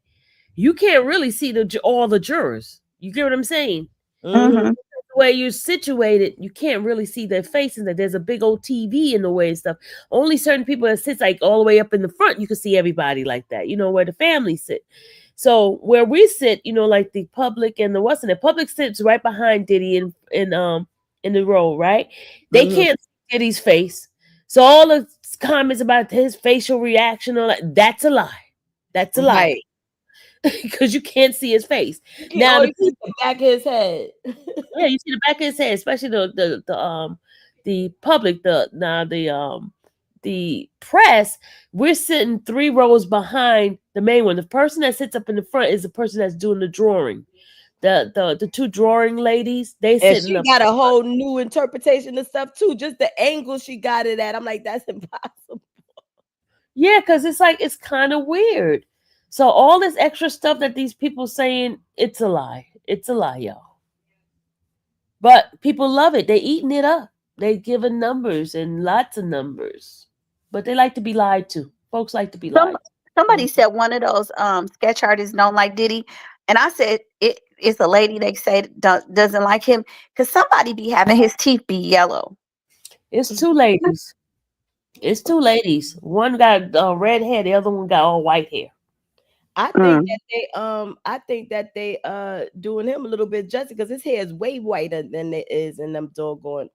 You can't really see all the jurors. You get what I'm saying? Mhm. The way you're situated, you can't really see their faces. That there's a big old TV in the way and stuff. Only certain people that sits like all the way up in the front, you can see everybody like that. You know where the family sit. So where we sit, you know, like the public and the what's in it. Public sits right behind Diddy in the row, right? They can't see Diddy's face. So all the comments about his facial reaction, all that's a lie. That's a lie. Right. Because you can't see his face. You Now only see the back of his head. yeah, you see the back of his head, especially the public, the press. We're sitting 3 rows behind the main one. The person that sits up in the front is the person that's doing the drawing. The 2 drawing ladies, they And sitting she up. got a whole new interpretation of stuff too. Just the angle she got it at. I'm like, that's impossible. Yeah, because it's like it's kind of weird. So all this extra stuff that these people saying, it's a lie. It's a lie, y'all. But people love it. They eating it up. They giving numbers and lots of numbers. But they like to be lied to. Folks like to be lied to. Somebody said one of those sketch artists don't like Diddy, and I said it's a lady they say doesn't like him because somebody be having his teeth be yellow. It's 2 ladies. It's 2 ladies. One got red hair. The other one got all white hair. I think that they doing him a little bit justice because his hair is way whiter than it is in them doggone.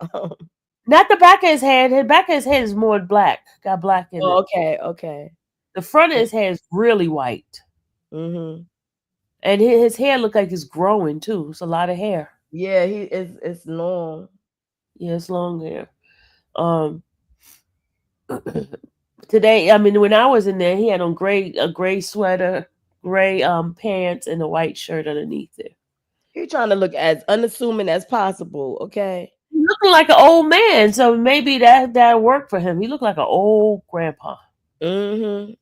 Not the back of his head. The back of his head is more black. Got black in it. Okay. The front of his hair is really white. Mm-hmm. And his hair look like it's growing too. It's a lot of hair. Yeah, it's long. Yeah, it's long hair. Today, I mean, when I was in there, he had on a gray sweater, gray pants, and a white shirt underneath it. You're trying to look as unassuming as possible, okay? He looking like an old man, so maybe that worked for him. He looked like an old grandpa. Mm-hmm.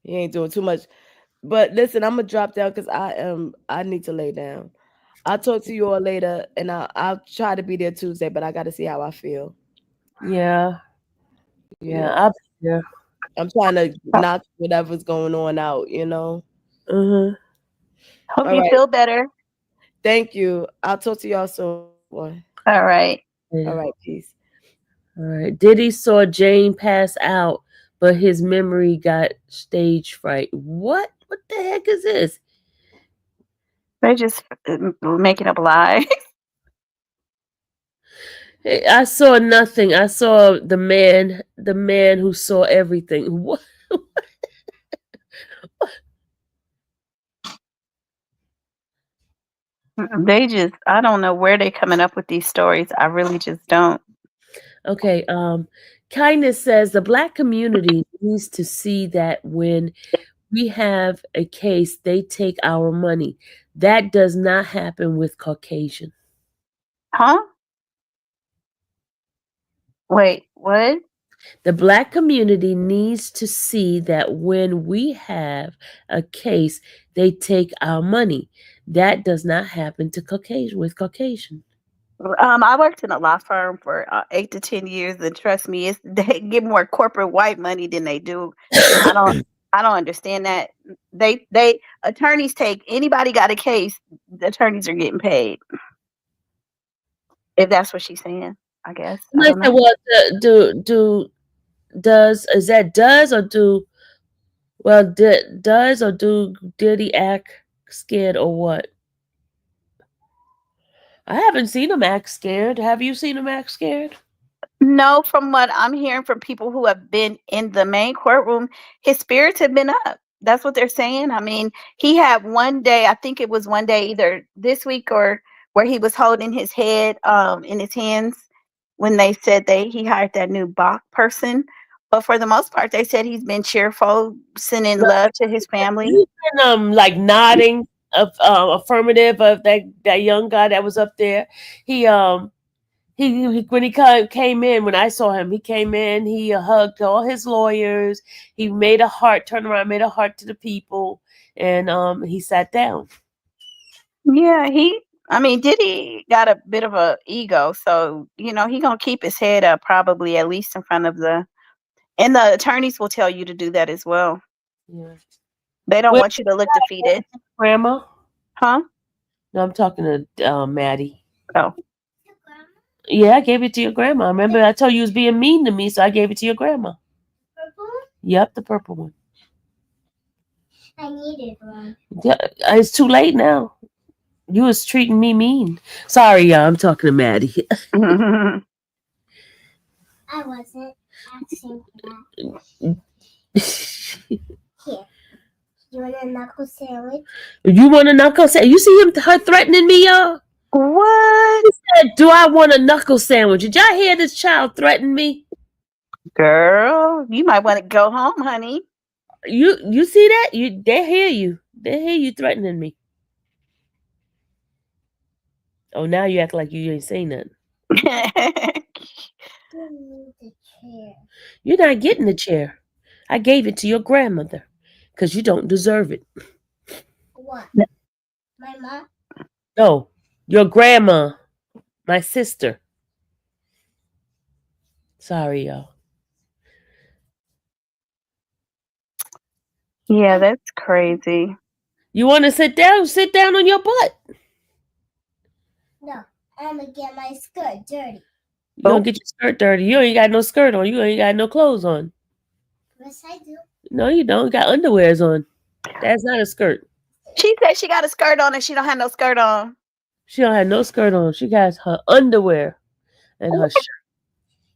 He ain't doing too much. But listen, I'm gonna drop down because I need to lay down. I'll talk to you all later, and I'll try to be there Tuesday, but I got to see how I feel. Yeah. I'll be there. I'm trying to knock whatever's going on out, you know. Mm-hmm. Hope All you right. feel better. Thank you. I'll talk to y'all soon. All right. Peace. All right. Diddy saw Jane pass out, but his memory got stage fright. What? What the heck is this? They're just making up lies. I saw nothing. I saw the man who saw everything. What? I don't know where they're coming up with these stories. I really just don't. Okay. Kindness says the Black community needs to see that when we have a case, they take our money. That does not happen with Caucasian. Huh? Wait, what? The Black community needs to see that when we have a case, they take our money. That does not happen to Caucasian. I worked in a law firm for 8 to 10 years, and trust me, they get more corporate white money than they do. I don't understand that. They attorneys take anybody got a case, the attorneys are getting paid. If that's what she's saying, I guess. I don't know. Well, does or do Diddy act scared or what? I haven't seen him act scared. Have you seen him act scared? No, from what I'm hearing from people who have been in the main courtroom, his spirits have been up. That's what they're saying. I mean, he had one day, I think it was one day either this week or where he was holding his head in his hands when they said he hired that new Bach person. But for the most part, they said he's been cheerful, sending love to his family. He's been like nodding affirmative of that young guy that was up there. He when he came in, when I saw him, he came in, he hugged all his lawyers. He made a heart, turned around, made a heart to the people, and he sat down. Yeah, Diddy got a bit of a ego, so he gonna keep his head up probably at least in front of and the attorneys will tell you to do that as well. Yeah. They don't want you to look defeated. Grandma? Huh? No, I'm talking to Maddie. Oh. Yeah, I gave it to your grandma. Remember, I told you was being mean to me, so I gave it to your grandma. Purple? Yep, the purple one. I needed one. Yeah, it's too late now. You was treating me mean. Sorry, y'all. I'm talking to Maddie. I wasn't asking for that. Here. You want a knuckle sandwich? You want a knuckle sandwich? You see her threatening me, y'all? What? She said, do I want a knuckle sandwich? Did y'all hear this child threaten me? Girl, you might want to go home, honey. You see that? They hear you. They hear you threatening me. Oh, now you act like you ain't saying nothing. Give me the chair. You're not getting the chair. I gave it to your grandmother because you don't deserve it. What? My mom? No, your grandma, my sister. Sorry, y'all. Yeah, that's crazy. You want to sit down? Sit down on your butt. No, I'm gonna get my skirt dirty. You don't get your skirt dirty. You ain't got no skirt on. You ain't got no clothes on. Yes, I do. No, you don't. You got underwears on. That's not a skirt. She said she got a skirt on and she don't have no skirt on. She don't have no skirt on. She got her underwear and her shirt.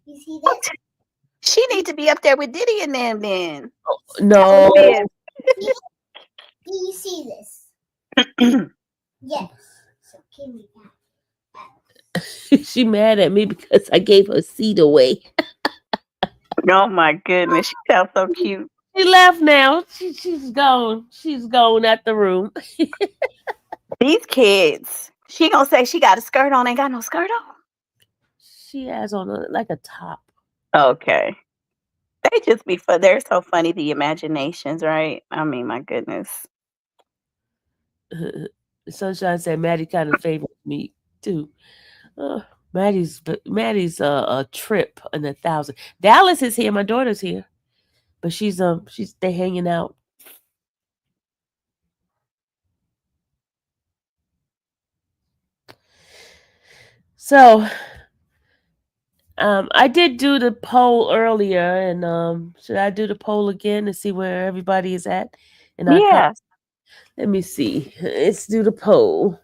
You see this? She needs to be up there with Diddy and them then. No. Do you see this? Yes. So give me that. She mad at me because I gave her seat away. Oh my goodness, she sounds so cute. She left now. She's gone. She's gone out the room. These kids. She gonna say she got a skirt on, ain't got no skirt on. She has on like a top. Okay. They just be fun. They're so funny, the imaginations, right? I mean, my goodness. Sunshine said Maddie kind of favors me too. Maddie's a trip in 1,000. Dallas is here. My daughter's here, but they hanging out. So, I did do the poll earlier, and should I do the poll again to see where everybody is at? And Yeah. let me see. Let's do the poll.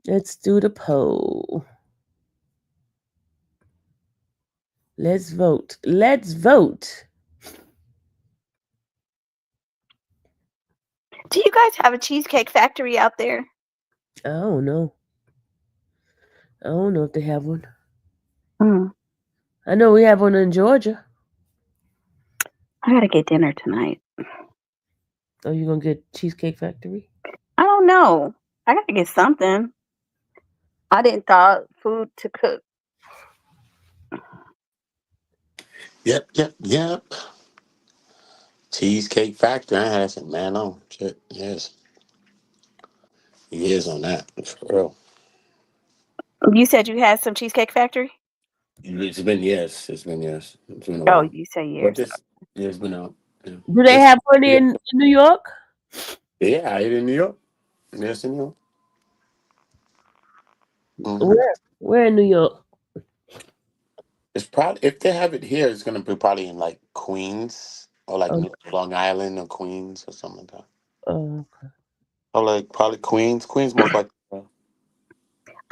Let's do the poll. Let's vote. Let's vote. Do you guys have a cheesecake factory out there? I don't know. I don't know if they have one. I know we have one in Georgia. I gotta get dinner tonight. Oh, you gonna get Cheesecake Factory? I don't know. I gotta get something. I didn't thought food to cook. Yep. Cheesecake Factory. I had some man on. Shit. Yes. Years on that. For real. You said you had some Cheesecake Factory? It's been years. It's been a Oh, while. you say But years. it's been out. Yeah. Do they have one in New York? Yeah, I ate in New York. Yes, in New York. Mhm. Where in New York? It's probably, if they have it here, it's gonna be probably in like Queens or like Long Island or Queens or something like that. Oh, okay. Or like probably Queens. Queens most likely.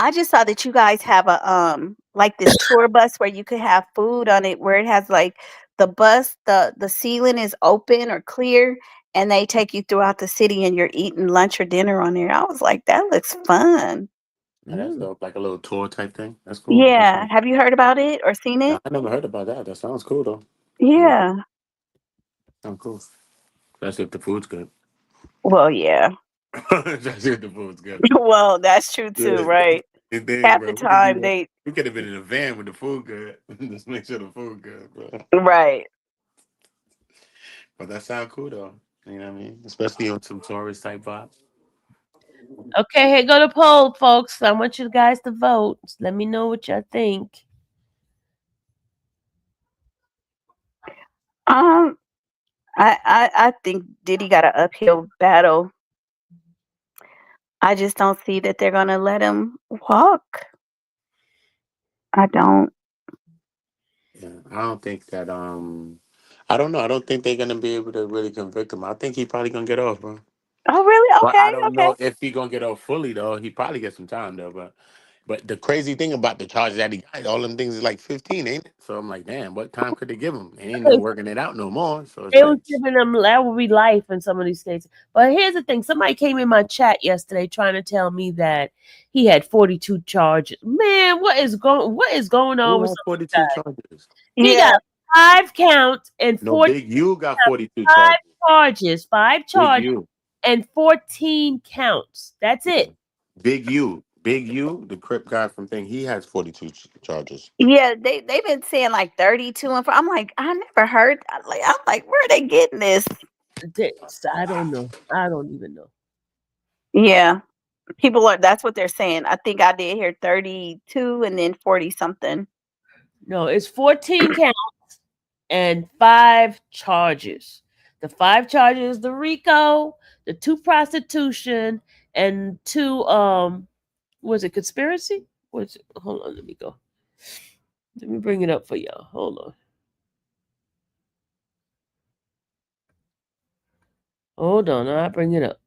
I just saw that you guys have a like this tour bus where you could have food on it, where it has like bus, the ceiling is open or clear, and they take you throughout the city, and you're eating lunch or dinner on there. I was like, that looks fun. That's dope, like a little tour type thing. That's cool. Yeah. Have you heard about it or seen it? I never heard about that. That sounds cool though. Yeah. Sounds cool. Especially if the food's good. Well, yeah. Especially if the food's good. Well, that's true too, right? Half the time they we could have been in a van with the food good. Just make sure the food good, bro. right. But that sounds cool though. You know what I mean? Especially on some tourist type vibes. Okay, here go the poll, folks. I want you guys to vote. Let me know what y'all think. I think Diddy got an uphill battle. I just don't see that they're gonna let him walk. I don't. Yeah, I don't think that I don't know. I don't think they're gonna be able to really convict him. I think he probably gonna get off, bro. Oh, really? But I Okay, don't okay. know if he gonna get off fully though. He probably get some time though. But the crazy thing about the charges that he got, all them things is like 15, ain't it? So I'm like, damn, what time could they give him? They ain't no working it out no more. So it's They like was giving them that would be life in some of these states. But here's the thing: somebody came in my chat yesterday trying to tell me that he had 42 charges. Man, what is going on who with has some 42 charges? He Yeah. got 5 counts and No, 14 Big U got 42 5 charges. 5 Big charges U. and 14 counts. That's it. Big U, the Crip guy from Thing, he has 42 charges. Yeah, they've been saying like 32 and 4. I'm like, I never heard. I'm like, where are they getting this? I don't know. I don't even know. Yeah, people are. That's what they're saying. I think I did hear 32 and then 40 something. No, it's 14 counts and 5 charges. The 5 charges, the RICO, the 2 prostitution, and 2 was it conspiracy? Hold on, let me go. Let me bring it up for y'all. Hold on. Hold on, I'll bring it up.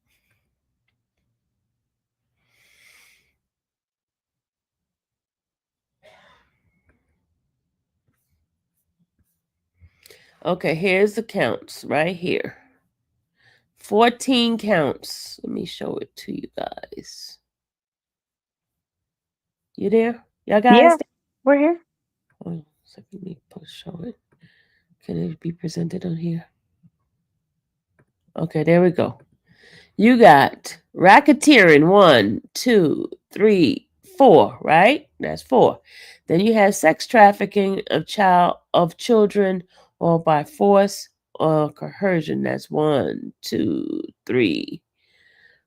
Okay, here's the counts right here. 14 counts. Let me show it to you guys. You there? Y'all guys? Yeah, we're here. Hold on a second, let me show it. Can it be presented on here? Okay, there we go. You got racketeering 1, 2, 3, 4, right? That's 4. Then you have sex trafficking of children or by force or coercion. That's 1, 2, 3,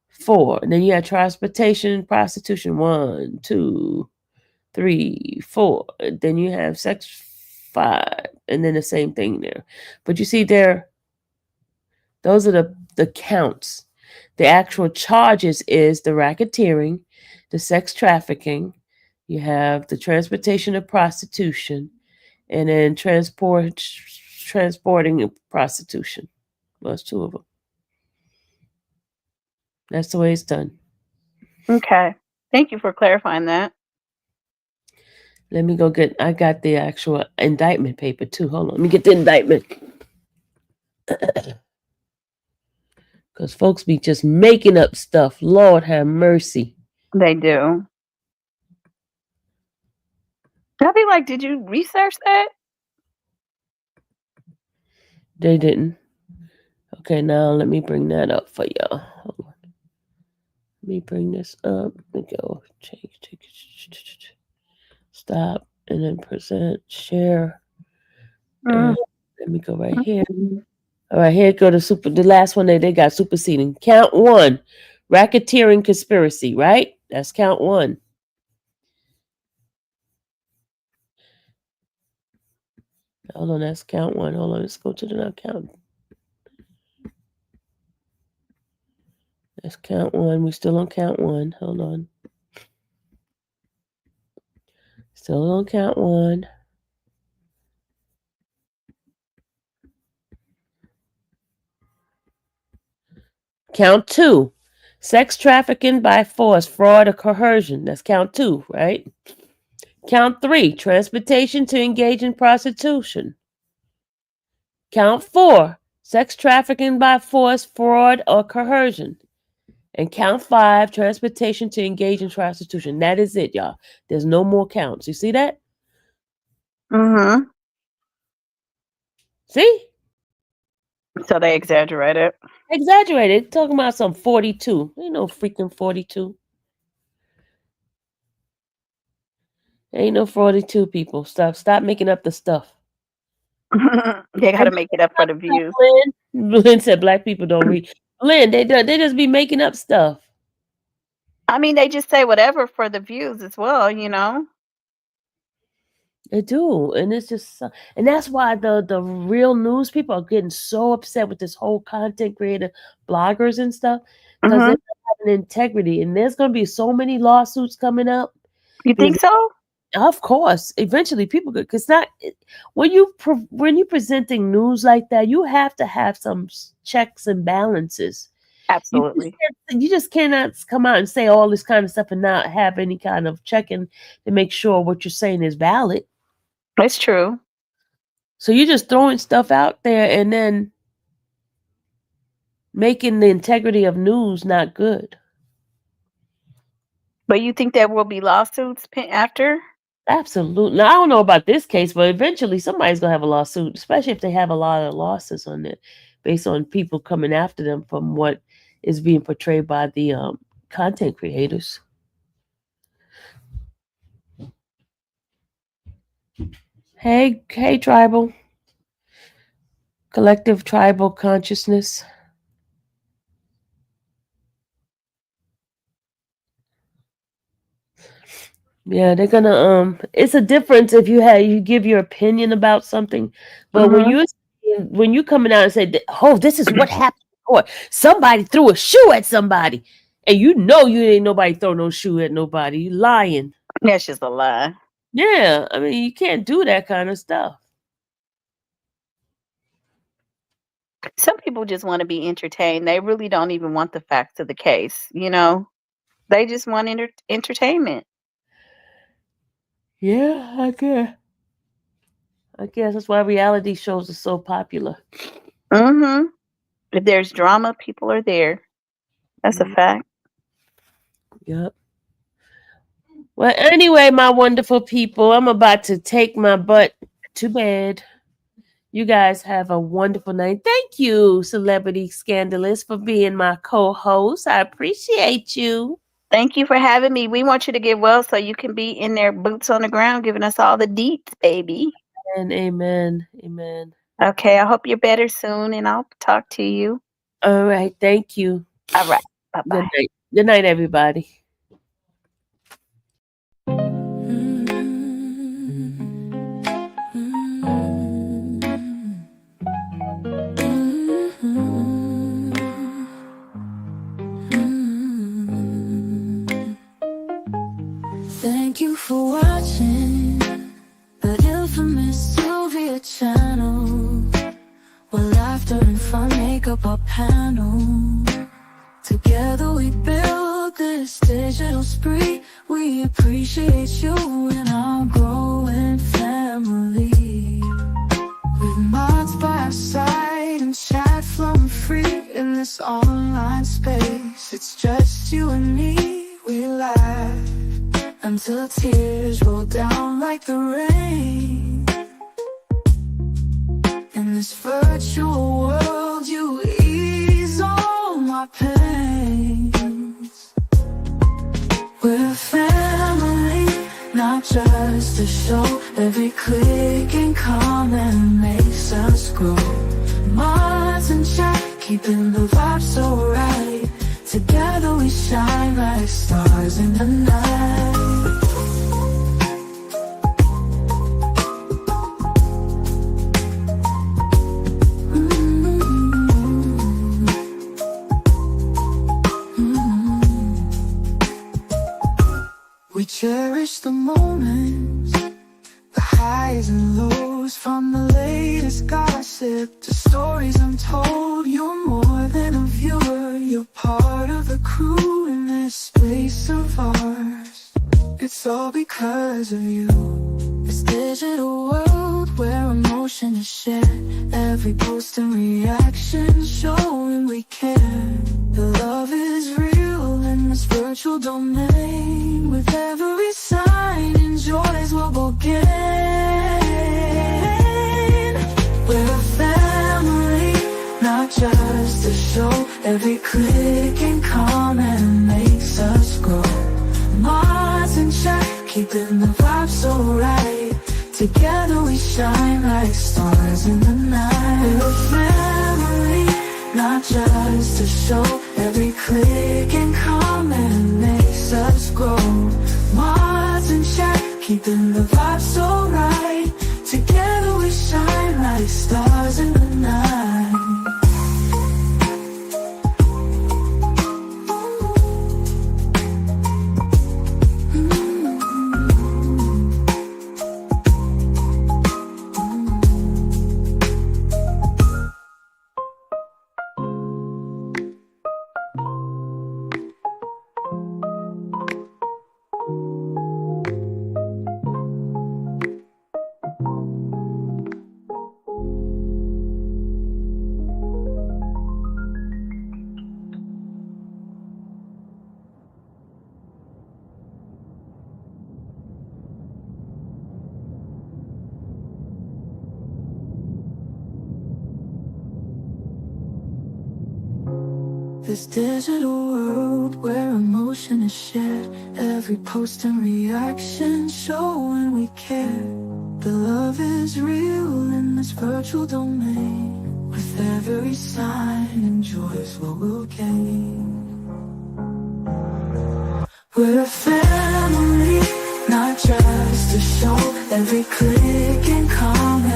4. And then you have transportation, prostitution 1, 2, 3, 4. Then you have sex 5, and then the same thing there. But you see there, those are the counts. The actual charges is the racketeering, the sex trafficking, you have the transportation of prostitution, and then transporting prostitution. Well, that's 2 of them. That's the way it's done. Okay. Thank you for clarifying that. Let me go I got the actual indictment paper too. Hold on. Let me get the indictment. Because folks be just making up stuff. Lord have mercy. They do. I'll be like, did you research that? They didn't. Okay, now let me bring that up for y'all. Hold on. Let me bring this up. Let me go. Change. Stop. And then present. Share. And let me go right here. All right, here go the last one they got superseding. Count 1. Racketeering conspiracy, right? That's count 1. Hold on, that's count 1. Hold on, let's go to the count. That's count 1. We're still on count 1. Hold on. Still on count 1. Count 2. Sex trafficking by force, fraud, or coercion. That's count 2, right? Count 3. Transportation to engage in prostitution. Count 4, sex trafficking by force, fraud, or coercion. And count 5, transportation to engage in prostitution. That is it, y'all. There's no more counts. You see that? Mm-hmm. See? So they exaggerated. Exaggerated. Talking about some 42. Ain't no freaking 42. Ain't no 42 people. Stop making up the stuff. They got to make it up for the views. Lynn said black people don't read. Lynn, they just be making up stuff. I mean, they just say whatever for the views as well, you know? They do, and it's just, and that's why the real news people are getting so upset with this whole content creator, bloggers and stuff, because Mhm. they're not having integrity, and there's going to be so many lawsuits coming up. You think so? Of course, eventually people could, because not when you presenting news like that, you have to have some checks and balances. Absolutely. You just cannot come out and say all this kind of stuff and not have any kind of checking to make sure what you're saying is valid. That's true. So you're just throwing stuff out there and then making the integrity of news not good. But you think there will be lawsuits after? Absolutely. Now, I don't know about this case, but eventually somebody's going to have a lawsuit, especially if they have a lot of losses on it based on people coming after them from what is being portrayed by the content creators. Hey, tribal. Collective tribal consciousness. Yeah, they're gonna it's a difference if you give your opinion about something, but when you coming out and say, "Oh, this is what happened," or somebody threw a shoe at somebody, and you ain't nobody throw no shoe at nobody, you lying. That's just a lie. Yeah, I mean you can't do that kind of stuff. Some people just want to be entertained. They really don't even want the facts of the case, you know? They just want entertainment. Yeah, I guess that's why reality shows are so popular. Mhm. If there's drama, people are there. That's a fact. Yep. Well, anyway, my wonderful people, I'm about to take my butt to bed. You guys have a wonderful night. Thank you, Celebrity Scandalous, for being my co-host. I appreciate you. Thank you for having me. We want you to get well so you can be in there, boots on the ground, giving us all the deets, baby. And amen. Amen. Okay, I hope you're better soon, and I'll talk to you. All right. Thank you. All right. Bye-bye. Good night. Good night, everybody. Thank you for watching the infamous Sylvia channel, where laughter and fun make up our panel. Together we build this digital spree. We appreciate you and our growing family. With mods by our side and chat flowing free in this online space. It's just you and me, we laugh until tears roll down like the rain. In this virtual world, you ease all my pains. We're a family, not just a show. Every click and comment makes us grow. Mods and chat, keeping the vibe so right. Together we shine like stars in the night. We cherish the moments, the highs and lows, from the latest gossip to stories untold. You're more than a viewer, you're part of the crew in this space of ours. It's all because of you. This digital world where emotion is shared, every Every post and reaction showing we care. The love is real in this virtual domain. With every sign and joy is what we'll gain. We're a family, not just a show. Every click and comment makes us grow. Mars in check, keeping the vibe so right. Together we shine like stars in the night. We're a family, not just a show. Every click and comment makes us grow. Mars in check, keeping the vibe so right. Together we shine like stars in the night. This digital world where emotion is shared. Every post and reaction showing we care. The love is real in this virtual domain. With every sign and joy is what we'll gain. We're a family, not just a show. Every click and comment